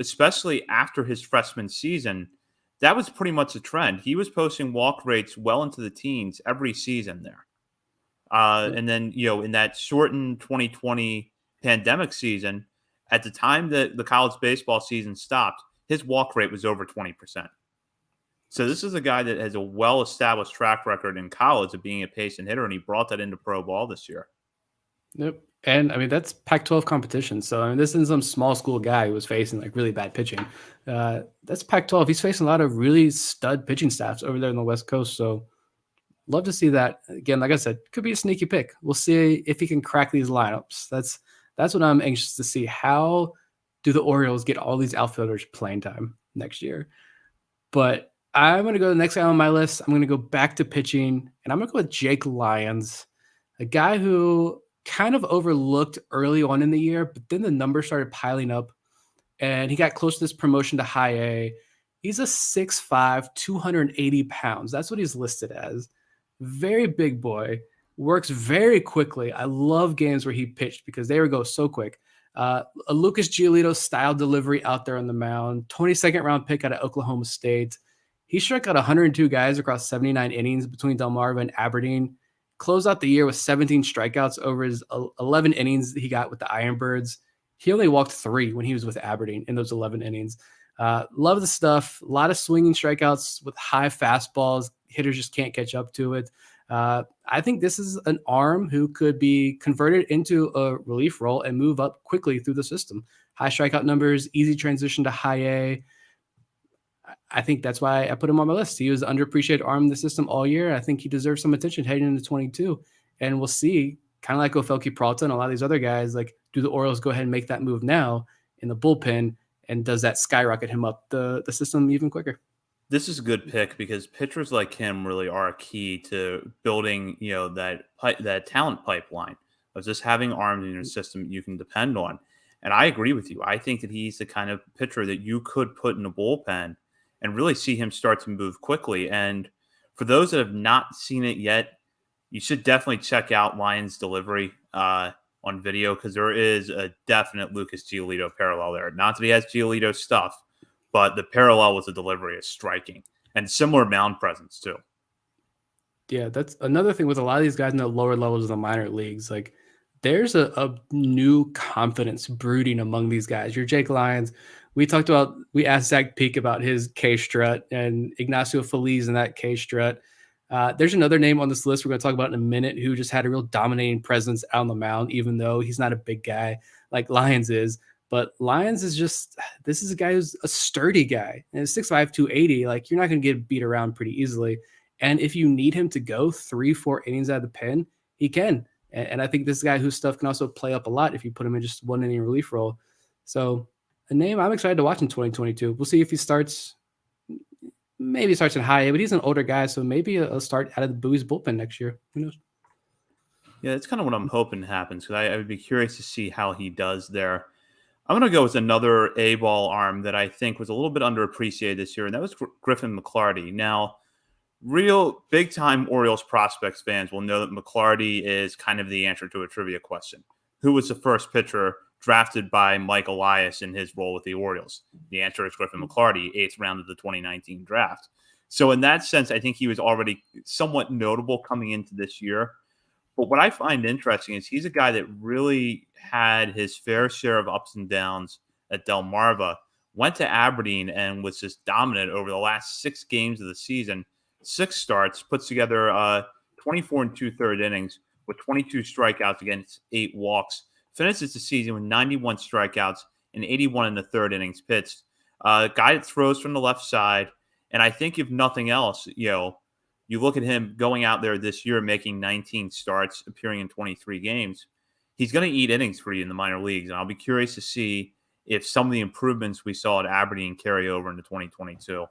especially after his freshman season, that was pretty much a trend. He was posting walk rates well into the teens every season there. And then, in that shortened 2020 pandemic season, at the time that the college baseball season stopped, his walk rate was over 20%. So this is a guy that has a well-established track record in college of being a patient hitter, and he brought that into pro ball this year. Yep. And I mean, that's Pac-12 competition. So, I mean, this isn't some small school guy who was facing like really bad pitching. That's Pac-12. He's facing a lot of really stud pitching staffs over there on the West Coast. So, love to see that. Again, like I said, could be a sneaky pick. We'll see if he can crack these lineups. That's That's what I'm anxious to see. How do the Orioles get all these outfielders playing time next year? But I'm going to go the next guy on my list. I'm going to go back to pitching, and I'm going to go with Jake Lyons, a guy who kind of overlooked early on in the year, but then the numbers started piling up, and he got close to this promotion to high A. He's a 6'5", 280 pounds. That's what he's listed as. Very big boy, works very quickly. I love games where he pitched because they would go so quick. A Lucas Giolito style delivery out there on the mound, 22nd round pick out of Oklahoma State. He struck out 102 guys across 79 innings between Delmarva and Aberdeen. Closed out the year with 17 strikeouts over his 11 innings he got with the Ironbirds. He only walked 3 when he was with Aberdeen in those 11 innings. Love the stuff. A lot of swinging strikeouts with high fastballs. Hitters just can't catch up to it. I think this is an arm who could be converted into a relief role and move up quickly through the system. High strikeout numbers, easy transition to high A. I think that's why I put him on my list. He was an underappreciated arm in the system all year. I think he deserves some attention heading into 22. And we'll see, kind of like with Felke Peralta and a lot of these other guys, like, do the Orioles go ahead and make that move now in the bullpen? And does that skyrocket him up the system even quicker? This is a good pick because pitchers like him really are a key to building, that talent pipeline of just having arms in your system you can depend on. And I agree with you. I think that he's the kind of pitcher that you could put in a bullpen and really see him start to move quickly. And for those that have not seen it yet, you should definitely check out Lyons' delivery on video because there is a definite Lucas Giolito parallel there. Not that he has Giolito stuff, but the parallel with the delivery is striking and similar mound presence too. Yeah, that's another thing with a lot of these guys in the lower levels of the minor leagues. Like, there's a new confidence brooding among these guys. Your Jake Lyons. We asked Zach Peak about his K strut and Ignacio Feliz in that K strut. There's another name on this list we're going to talk about in a minute who just had a real dominating presence out on the mound, even though he's not a big guy like Lyons is. But Lyons this is a guy who's a sturdy guy. And 6'5", 280, like, you're not going to get beat around pretty easily. And if you need him to go 3-4 innings out of the pen, he can. And I think this guy whose stuff can also play up a lot if you put him in just one inning relief role. So a name I'm excited to watch in 2022. We'll see if he starts. Maybe he starts in high A, but he's an older guy, so maybe a start out of the Bowies bullpen next year. Who knows? Yeah, that's kind of what I'm hoping happens because I would be curious to see how he does there. I'm going to go with another A-ball arm that I think was a little bit underappreciated this year, and that was Griffin Mclarty. Now, real big-time Orioles prospects fans will know that Mclarty is kind of the answer to a trivia question. Who was the first pitcher drafted by Mike Elias in his role with the Orioles? The answer is Griffin Mclarty, 8th round of the 2019 draft. So in that sense, I think he was already somewhat notable coming into this year. But what I find interesting is he's a guy that really had his fair share of ups and downs at Delmarva, went to Aberdeen and was just dominant over the last 6 games of the season. 6 starts, puts together 24 and 2/3 innings with 22 strikeouts against 8 walks. Finishes the season with 91 strikeouts and 81 in the 3rd innings pitched. Guy that throws from the left side. And I think if nothing else, you look at him going out there this year, making 19 starts, appearing in 23 games. He's going to eat innings for you in the minor leagues. And I'll be curious to see if some of the improvements we saw at Aberdeen carry over into 2022.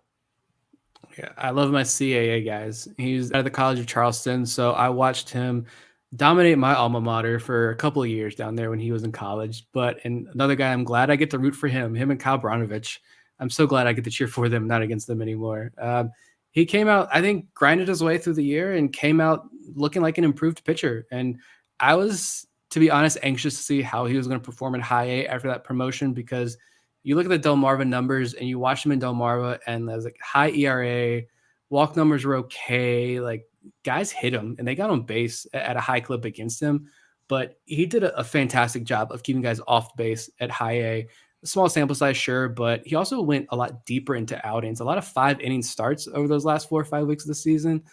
Yeah, I love my CAA guys. He's out of the College of Charleston, so I watched him dominate my alma mater for a couple of years down there when he was in college. And another guy, I'm glad I get to root for him and Kyle Branovich. I'm so glad I get to cheer for them, not against them anymore. He came out, I think, grinded his way through the year and came out looking like an improved pitcher. And I was, to be honest, anxious to see how he was going to perform in high A after that promotion, because you look at the Delmarva numbers and you watch him in Delmarva and there's like high ERA, walk numbers were okay. Like, guys hit him and they got on base at a high clip against him. But he did a fantastic job of keeping guys off base at high A. A small sample size, sure, but he also went a lot deeper into outings, a lot of 5-inning starts over those last 4 or 5 weeks of the season.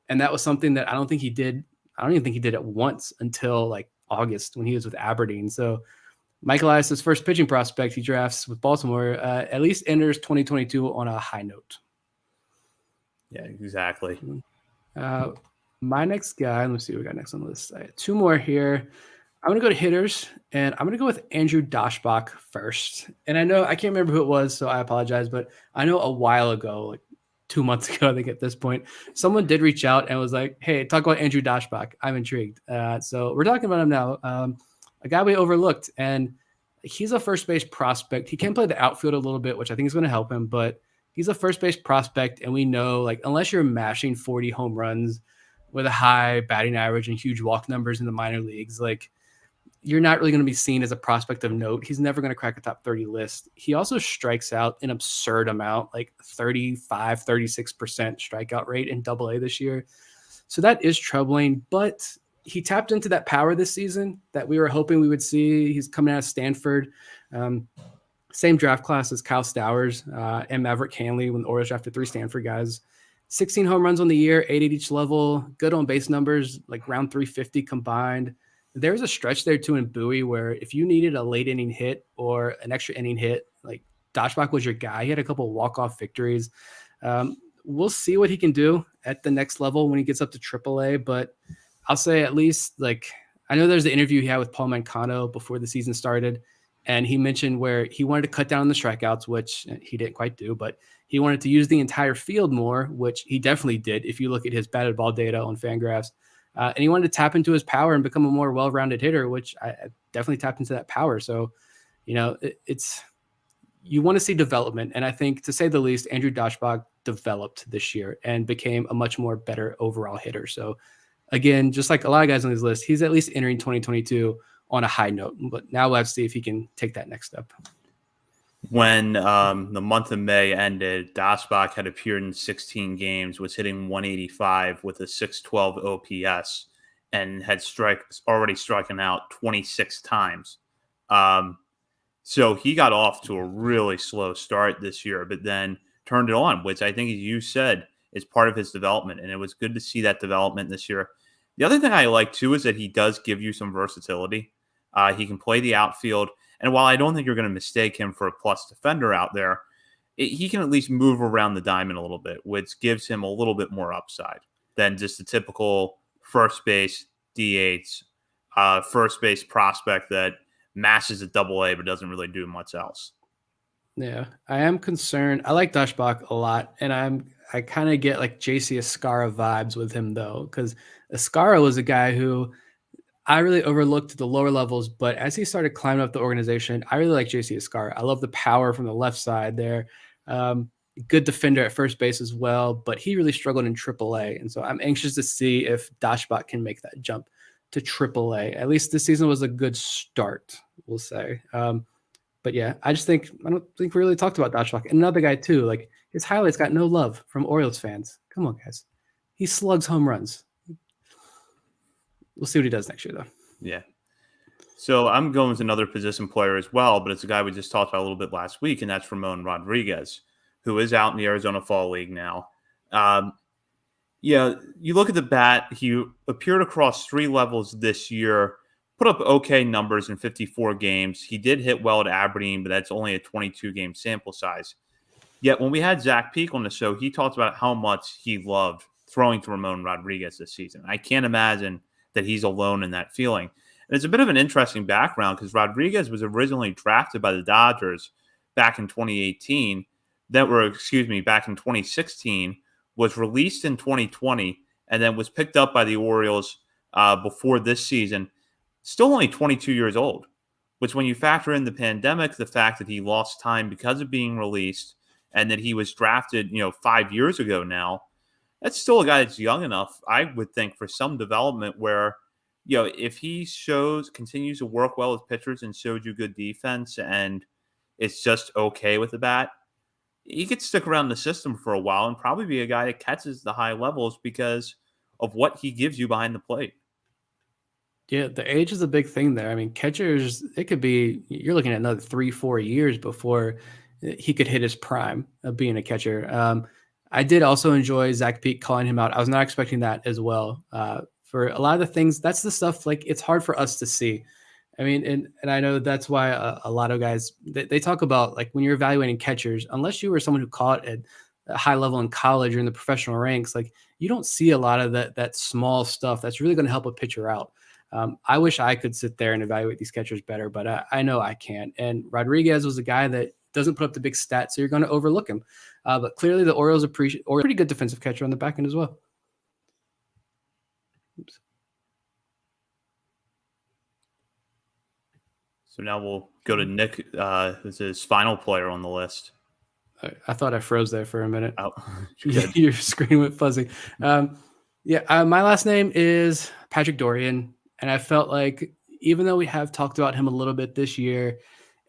And that was something that I don't think he did. I don't even think he did it once until like August when he was with Aberdeen. So Mike Elias' first pitching prospect he drafts with Baltimore, at least enters 2022 on a high note. Yeah, exactly. My next guy, let's see what we got next on the list. I have 2 more here. I'm going to go to hitters, and I'm going to go with Andrew Dashbach first. And I know I can't remember who it was, so I apologize, but I know a while ago, like 2 months ago, I think at this point, someone did reach out and was like, "Hey, talk about Andrew Dashbach. I'm intrigued." So we're talking about him now. A guy we overlooked, and he's a first base prospect. He can play the outfield a little bit, which I think is going to help him, but he's a first base prospect, and we know, like, unless you're mashing 40 home runs with a high batting average and huge walk numbers in the minor leagues, like, you're not really going to be seen as a prospect of note. He's never going to crack a top 30 list. He also strikes out an absurd amount, like 35, 36% strikeout rate in AA this year. So that is troubling, but he tapped into that power this season that we were hoping we would see. He's coming out of Stanford. Same draft class as Kyle Stowers and Maverick Hanley when the Orioles drafted 3 Stanford guys. 16 home runs on the year, 8 at each level, good on base numbers, like round 350 combined. There's a stretch there too in Bowie where if you needed a late inning hit or an extra inning hit, like Dashbach was your guy. He had a couple walk-off victories. We'll see what he can do at the next level when he gets up to AAA, but I'll say at least, like, I know there's the interview he had with Paul Mancano before the season started, and he mentioned where he wanted to cut down on the strikeouts, which he didn't quite do, but he wanted to use the entire field more, which he definitely did if you look at his batted ball data on Fangraphs. And he wanted to tap into his power and become a more well-rounded hitter, which I definitely tapped into that power. So, it's you want to see development. And I think, to say the least, Andrew Dashbach developed this year and became a much more better overall hitter. So, again, just like a lot of guys on this list, he's at least entering 2022 on a high note. But now let's see if he can take that next step. When the month of May ended, Dashbach had appeared in 16 games, was hitting 185 with a 612 OPS, and had already striken out 26 times. So he got off to a really slow start this year, but then turned it on, which I think, as you said, is part of his development. And it was good to see that development this year. The other thing I like, too, is that he does give you some versatility. He can play the outfield. And while I don't think you're going to mistake him for a plus defender out there, he can at least move around the diamond a little bit, which gives him a little bit more upside than just the typical first base DH, first base prospect that mashes at AA but doesn't really do much else. Yeah, I am concerned. I like Dashbach a lot, and I kind of get like JC Escara vibes with him, though, because Escara was a guy who I really overlooked the lower levels, but as he started climbing up the organization, I really like JC Escara. I love the power from the left side there. Good defender at first base as well, but he really struggled in AAA. And so I'm anxious to see if Dashbach can make that jump to AAA. At least this season was a good start, we'll say. But yeah, I don't think we really talked about Dashbach. And another guy too, like, his highlights got no love from Orioles fans. Come on, guys. He slugs home runs. We'll see what he does next year, though. Yeah. So I'm going with another position player as well, but it's a guy we just talked about a little bit last week, and that's Ramon Rodriguez, who is out in the Arizona Fall League now. You look at the bat, he appeared across 3 levels this year, put up okay numbers in 54 games. He did hit well at Aberdeen, but that's only a 22-game sample size. Yet when we had Zach Peak on the show, he talked about how much he loved throwing to Ramon Rodriguez this season. I can't imagine that he's alone in that feeling. And it's a bit of an interesting background because Rodriguez was originally drafted by the Dodgers back in 2018, back in 2016, was released in 2020, and then was picked up by the Orioles before this season. Still only 22 years old, which, when you factor in the pandemic, the fact that he lost time because of being released, and that he was drafted, 5 years ago now, that's still a guy that's young enough, I would think, for some development where, if he continues to work well with pitchers and shows you good defense and it's just okay with the bat, he could stick around the system for a while and probably be a guy that catches the high levels because of what he gives you behind the plate. Yeah, the age is a big thing there. I mean, catchers, it could be, you're looking at another 3-4 years before he could hit his prime of being a catcher. I did also enjoy Zach Peak calling him out. I was not expecting that as well. For a lot of the things, that's the stuff, like, it's hard for us to see. I mean, and I know that's why a lot of guys, they talk about, like, when you're evaluating catchers, unless you were someone who caught at a high level in college or in the professional ranks, like, you don't see a lot of that small stuff that's really going to help a pitcher out. I wish I could sit there and evaluate these catchers better, but I know I can't. And Rodriguez was a guy that doesn't put up the big stats, so you're going to overlook him. But clearly the Orioles appreciate or pretty good defensive catcher on the back end as well. Oops. So now we'll go to Nick, who's his final player on the list. I thought I froze there for a minute. Oh, your screen went fuzzy. My last name is Patrick Dorian, and I felt like even though we have talked about him a little bit this year,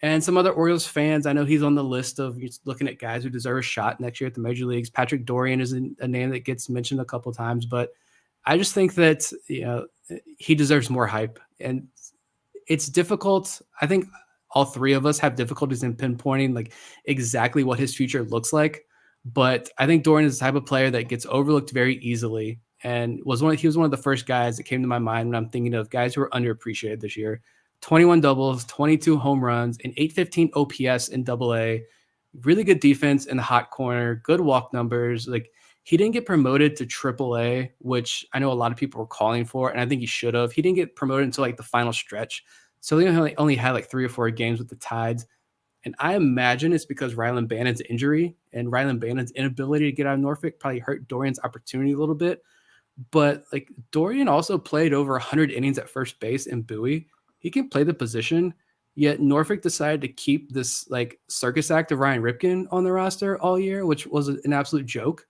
and some other Orioles fans, I know he's on the list of looking at guys who deserve a shot next year at the major leagues. Patrick Dorian is a name that gets mentioned a couple of times, but I just think that he deserves more hype, and it's difficult. I think all three of us have difficulties in pinpointing like exactly what his future looks like. But I think Dorian is the type of player that gets overlooked very easily, and he was one of the first guys that came to my mind when I'm thinking of guys who are underappreciated this year. 21 doubles, 22 home runs, and 815 OPS in AA. Really good defense in the hot corner, good walk numbers. Like, he didn't get promoted to AAA, which I know a lot of people were calling for, and I think he should have. He didn't get promoted until like the final stretch. So he only had like 3 or 4 games with the Tides. And I imagine it's because Rylan Bannon's injury and Rylan Bannon's inability to get out of Norfolk probably hurt Dorian's opportunity a little bit. But like, Dorian also played over 100 innings at first base in Bowie. He can play the position, yet Norfolk decided to keep this like circus act of Ryan Ripken on the roster all year, which was an absolute joke.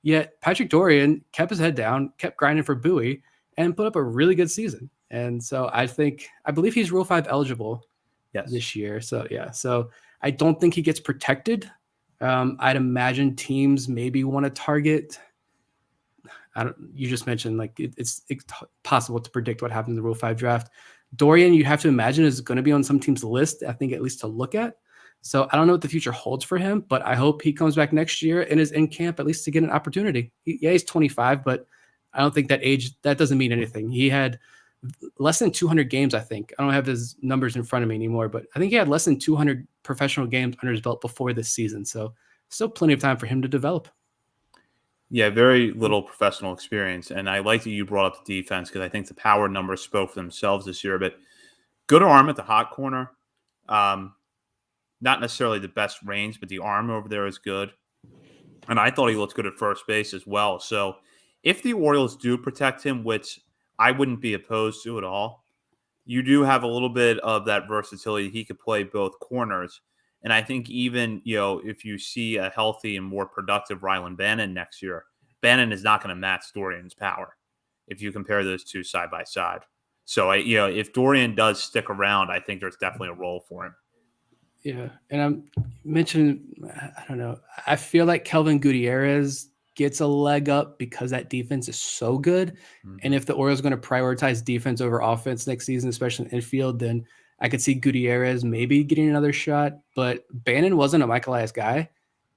Yet Patrick Dorian kept his head down, kept grinding for Bowie, and put up a really good season. And so I believe he's Rule 5 eligible this year. So I don't think he gets protected. I'd imagine teams maybe want to target. You just mentioned like it's possible to predict what happens in the Rule 5 draft. Dorian, you have to imagine, is going to be on some team's list, I think, at least to look at. So I don't know what the future holds for him, but I hope he comes back next year and is in camp at least to get an opportunity. He's 25, but I don't think that doesn't mean anything. He had less than 200 games, I think. I don't have his numbers in front of me anymore, but I think he had less than 200 professional games under his belt before this season. So still plenty of time for him to develop. Yeah, very little professional experience. And I like that you brought up the defense because I think the power numbers spoke for themselves this year. But good arm at the hot corner. Not necessarily the best range, but the arm over there is good. And I thought he looked good at first base as well. So if the Orioles do protect him, which I wouldn't be opposed to at all, you do have a little bit of that versatility. He could play both corners. And I think even, if you see a healthy and more productive Rylan Bannon next year, Bannon is not going to match Dorian's power if you compare those two side by side. So, if Dorian does stick around, I think there's definitely a role for him. Yeah. And I'm mentioning, I don't know, I feel like Kelvin Gutierrez gets a leg up because that defense is so good. Mm-hmm. And if the Orioles are going to prioritize defense over offense next season, especially in infield, then I could see Gutierrez maybe getting another shot. But Bannon wasn't a Mike Elias guy.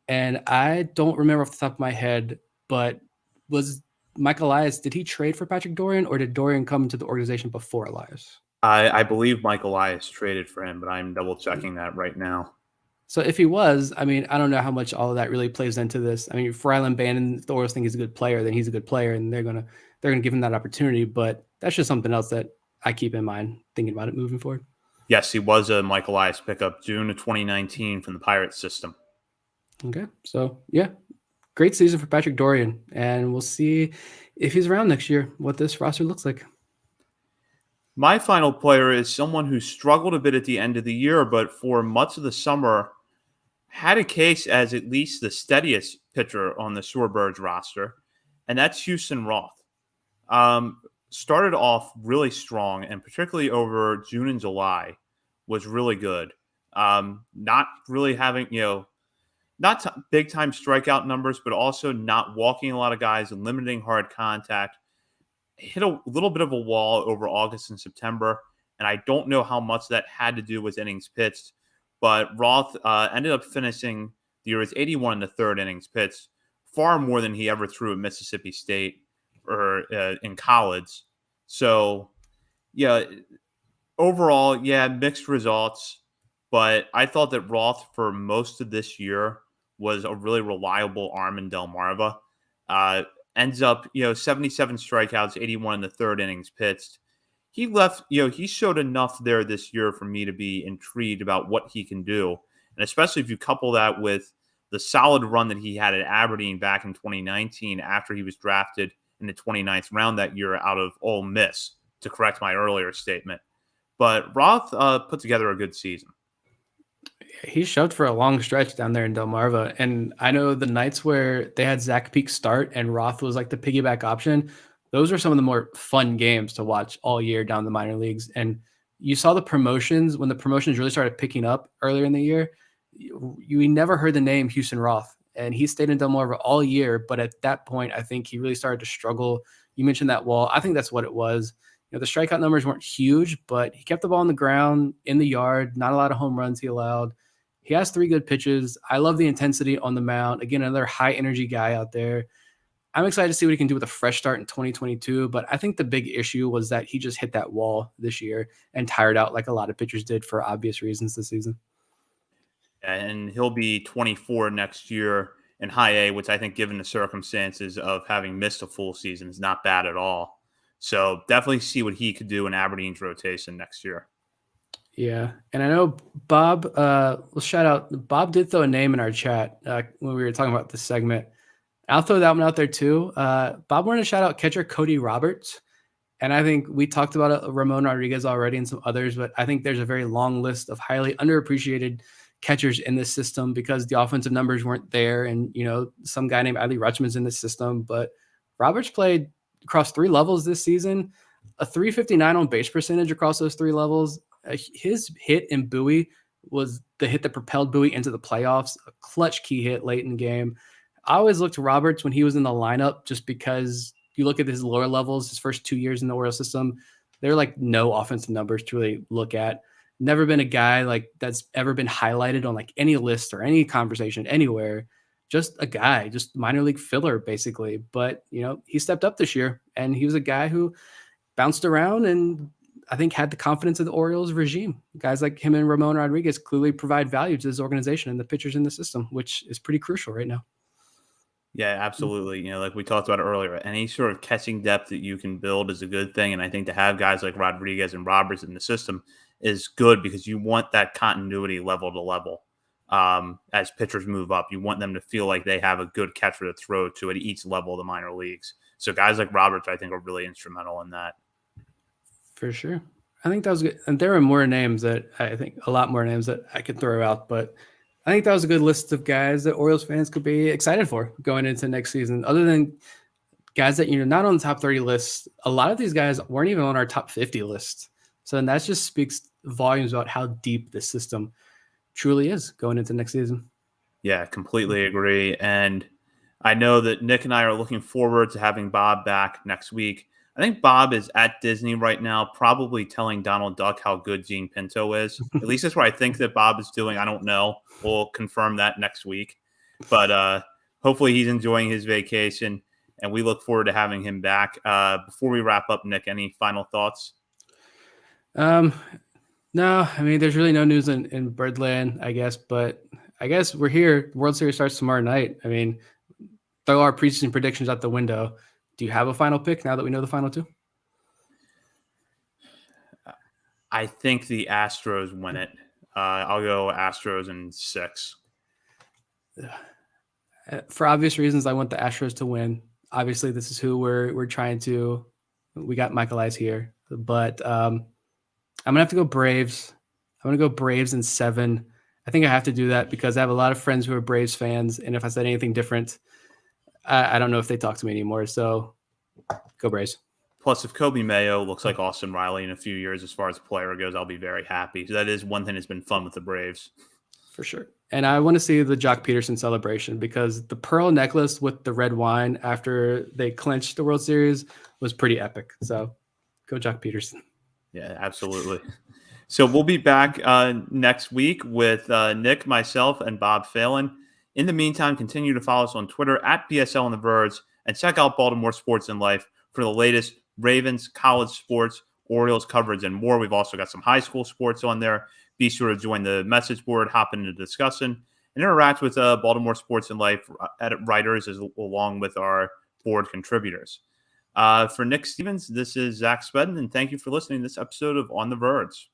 And I don't remember off the top of my head, but was Mike Elias, did he trade for Patrick Dorian, or did Dorian come to the organization before Elias? I believe Mike Elias traded for him, but I'm double checking that right now. So if he was, I mean, I don't know how much all of that really plays into this. I mean, for Rylan Bannon, if the Orioles think he's a good player, then he's a good player, and they're gonna give him that opportunity. But that's just something else that I keep in mind thinking about it moving forward. Yes, he was a Mike Elias pickup, June of 2019 from the Pirates system. Okay, so yeah, great season for Patrick Dorian, and we'll see if he's around next year, what this roster looks like. My final player is someone who struggled a bit at the end of the year, but for much of the summer had a case as at least the steadiest pitcher on the Verge roster, and that's Houston Roth. Started off really strong, and particularly over June and July was really good. Not really having, not big-time strikeout numbers, but also not walking a lot of guys and limiting hard contact. Hit a little bit of a wall over August and September, and I don't know how much that had to do with innings pitched, but Roth ended up finishing the year as 81 in the third innings pitched, far more than he ever threw at Mississippi State or in college. So, yeah, overall, mixed results, but I thought that Roth for most of this year was a really reliable arm in Delmarva. Ends up, 77 strikeouts, 81 in the third innings pitched. he showed enough there this year for me to be intrigued about what he can do. And especially if you couple that with the solid run that he had at Aberdeen back in 2019 after he was drafted in the 29th round that year out of Ole Miss, to correct my earlier statement. But Roth put together a good season. He shoved for a long stretch down there in Delmarva. And I know the nights where they had Zach Peak start and Roth was like the piggyback option, those are some of the more fun games to watch all year down the minor leagues. And you saw the promotions when the promotions really started picking up earlier in the year. You never heard the name Houston Roth, and he stayed in Delmarva all year. But at that point, I think he really started to struggle. You mentioned that wall. I think that's what it was. The strikeout numbers weren't huge, but he kept the ball on the ground, in the yard, not a lot of home runs he allowed. He has 3 good pitches. I love the intensity on the mound. Again, another high energy guy out there. I'm excited to see what he can do with a fresh start in 2022, but I think the big issue was that he just hit that wall this year and tired out like a lot of pitchers did for obvious reasons this season. And he'll be 24 next year in high A, which I think, given the circumstances of having missed a full season, is not bad at all. So definitely see what he could do in Aberdeen's rotation next year. Yeah. And I know Bob, let's shout out, Bob did throw a name in our chat when we were talking about this segment. I'll throw that one out there too. Bob wanted to shout out catcher Cody Roberts. And I think we talked about Ramon Rodriguez already and some others, but I think there's a very long list of highly underappreciated catchers in this system because the offensive numbers weren't there. And, some guy named Adley Rutschman's in this system, but Roberts played across 3 levels this season, a 359 on base percentage across those 3 levels. His hit in Bowie was the hit that propelled Bowie into the playoffs, a clutch key hit late in the game. I always looked to Roberts when he was in the lineup just because you look at his lower levels, his first 2 years in the Orioles system, they're like no offensive numbers to really look at. Never been a guy like that's ever been highlighted on like any list or any conversation anywhere. Just a guy, just minor league filler basically. But, he stepped up this year and he was a guy who bounced around and I think had the confidence of the Orioles regime. Guys like him and Ramon Rodriguez clearly provide value to this organization and the pitchers in the system, which is pretty crucial right now. Yeah, absolutely. Like we talked about earlier, any sort of catching depth that you can build is a good thing. And I think to have guys like Rodriguez and Roberts in the system is good because you want that continuity level to level. As pitchers move up, you want them to feel like they have a good catcher to throw to at each level of the minor leagues. So guys like Roberts, I think, are really instrumental in that. For sure. I think that was good. And there are more names that I think a lot more names that I could throw out, but I think that was a good list of guys that Orioles fans could be excited for going into next season. Other than guys that, not on the top 30 list, a lot of these guys weren't even on our top 50 list. So then that just speaks volumes about how deep this system truly is going into next season. Yeah, completely agree. And I know that Nick and I are looking forward to having Bob back next week. I think Bob is at Disney right now, probably telling Donald Duck how good Gene Pinto is. At least that's what I think that Bob is doing. I don't know. We'll confirm that next week. But hopefully he's enjoying his vacation, and we look forward to having him back. Before we wrap up, Nick, any final thoughts? No, I mean, there's really no news in Birdland, I guess. But I guess we're here. The World Series starts tomorrow night. I mean, throw our preseason predictions out the window. Do you have a final pick now that we know the final 2? I think the Astros win it. I'll go Astros in 6. For obvious reasons, I want the Astros to win. Obviously, this is who we're trying to. We got Michael Eyes here, but I'm gonna have to go Braves. I'm gonna go Braves in 7. I think I have to do that because I have a lot of friends who are Braves fans, and if I said anything different, I don't know if they talk to me anymore. So go Braves. Plus, if Kobe Mayo looks like Austin Riley in a few years as far as a player goes, I'll be very happy. So that is one thing that's been fun with the Braves. For sure. And I want to see the Jock Peterson celebration because the pearl necklace with the red wine after they clinched the World Series was pretty epic. So go Jock Peterson. Yeah, absolutely. So we'll be back next week with Nick, myself, and Bob Phelan. In the meantime, continue to follow us on Twitter at BSL on the Verge and check out Baltimore Sports and Life for the latest Ravens, college sports, Orioles coverage, and more. We've also got some high school sports on there. Be sure to join the message board, hop into the discussion, and interact with Baltimore Sports and Life writers along with our board contributors. For Nick Stevens, this is Zach Spedden, and thank you for listening to this episode of On the Verge.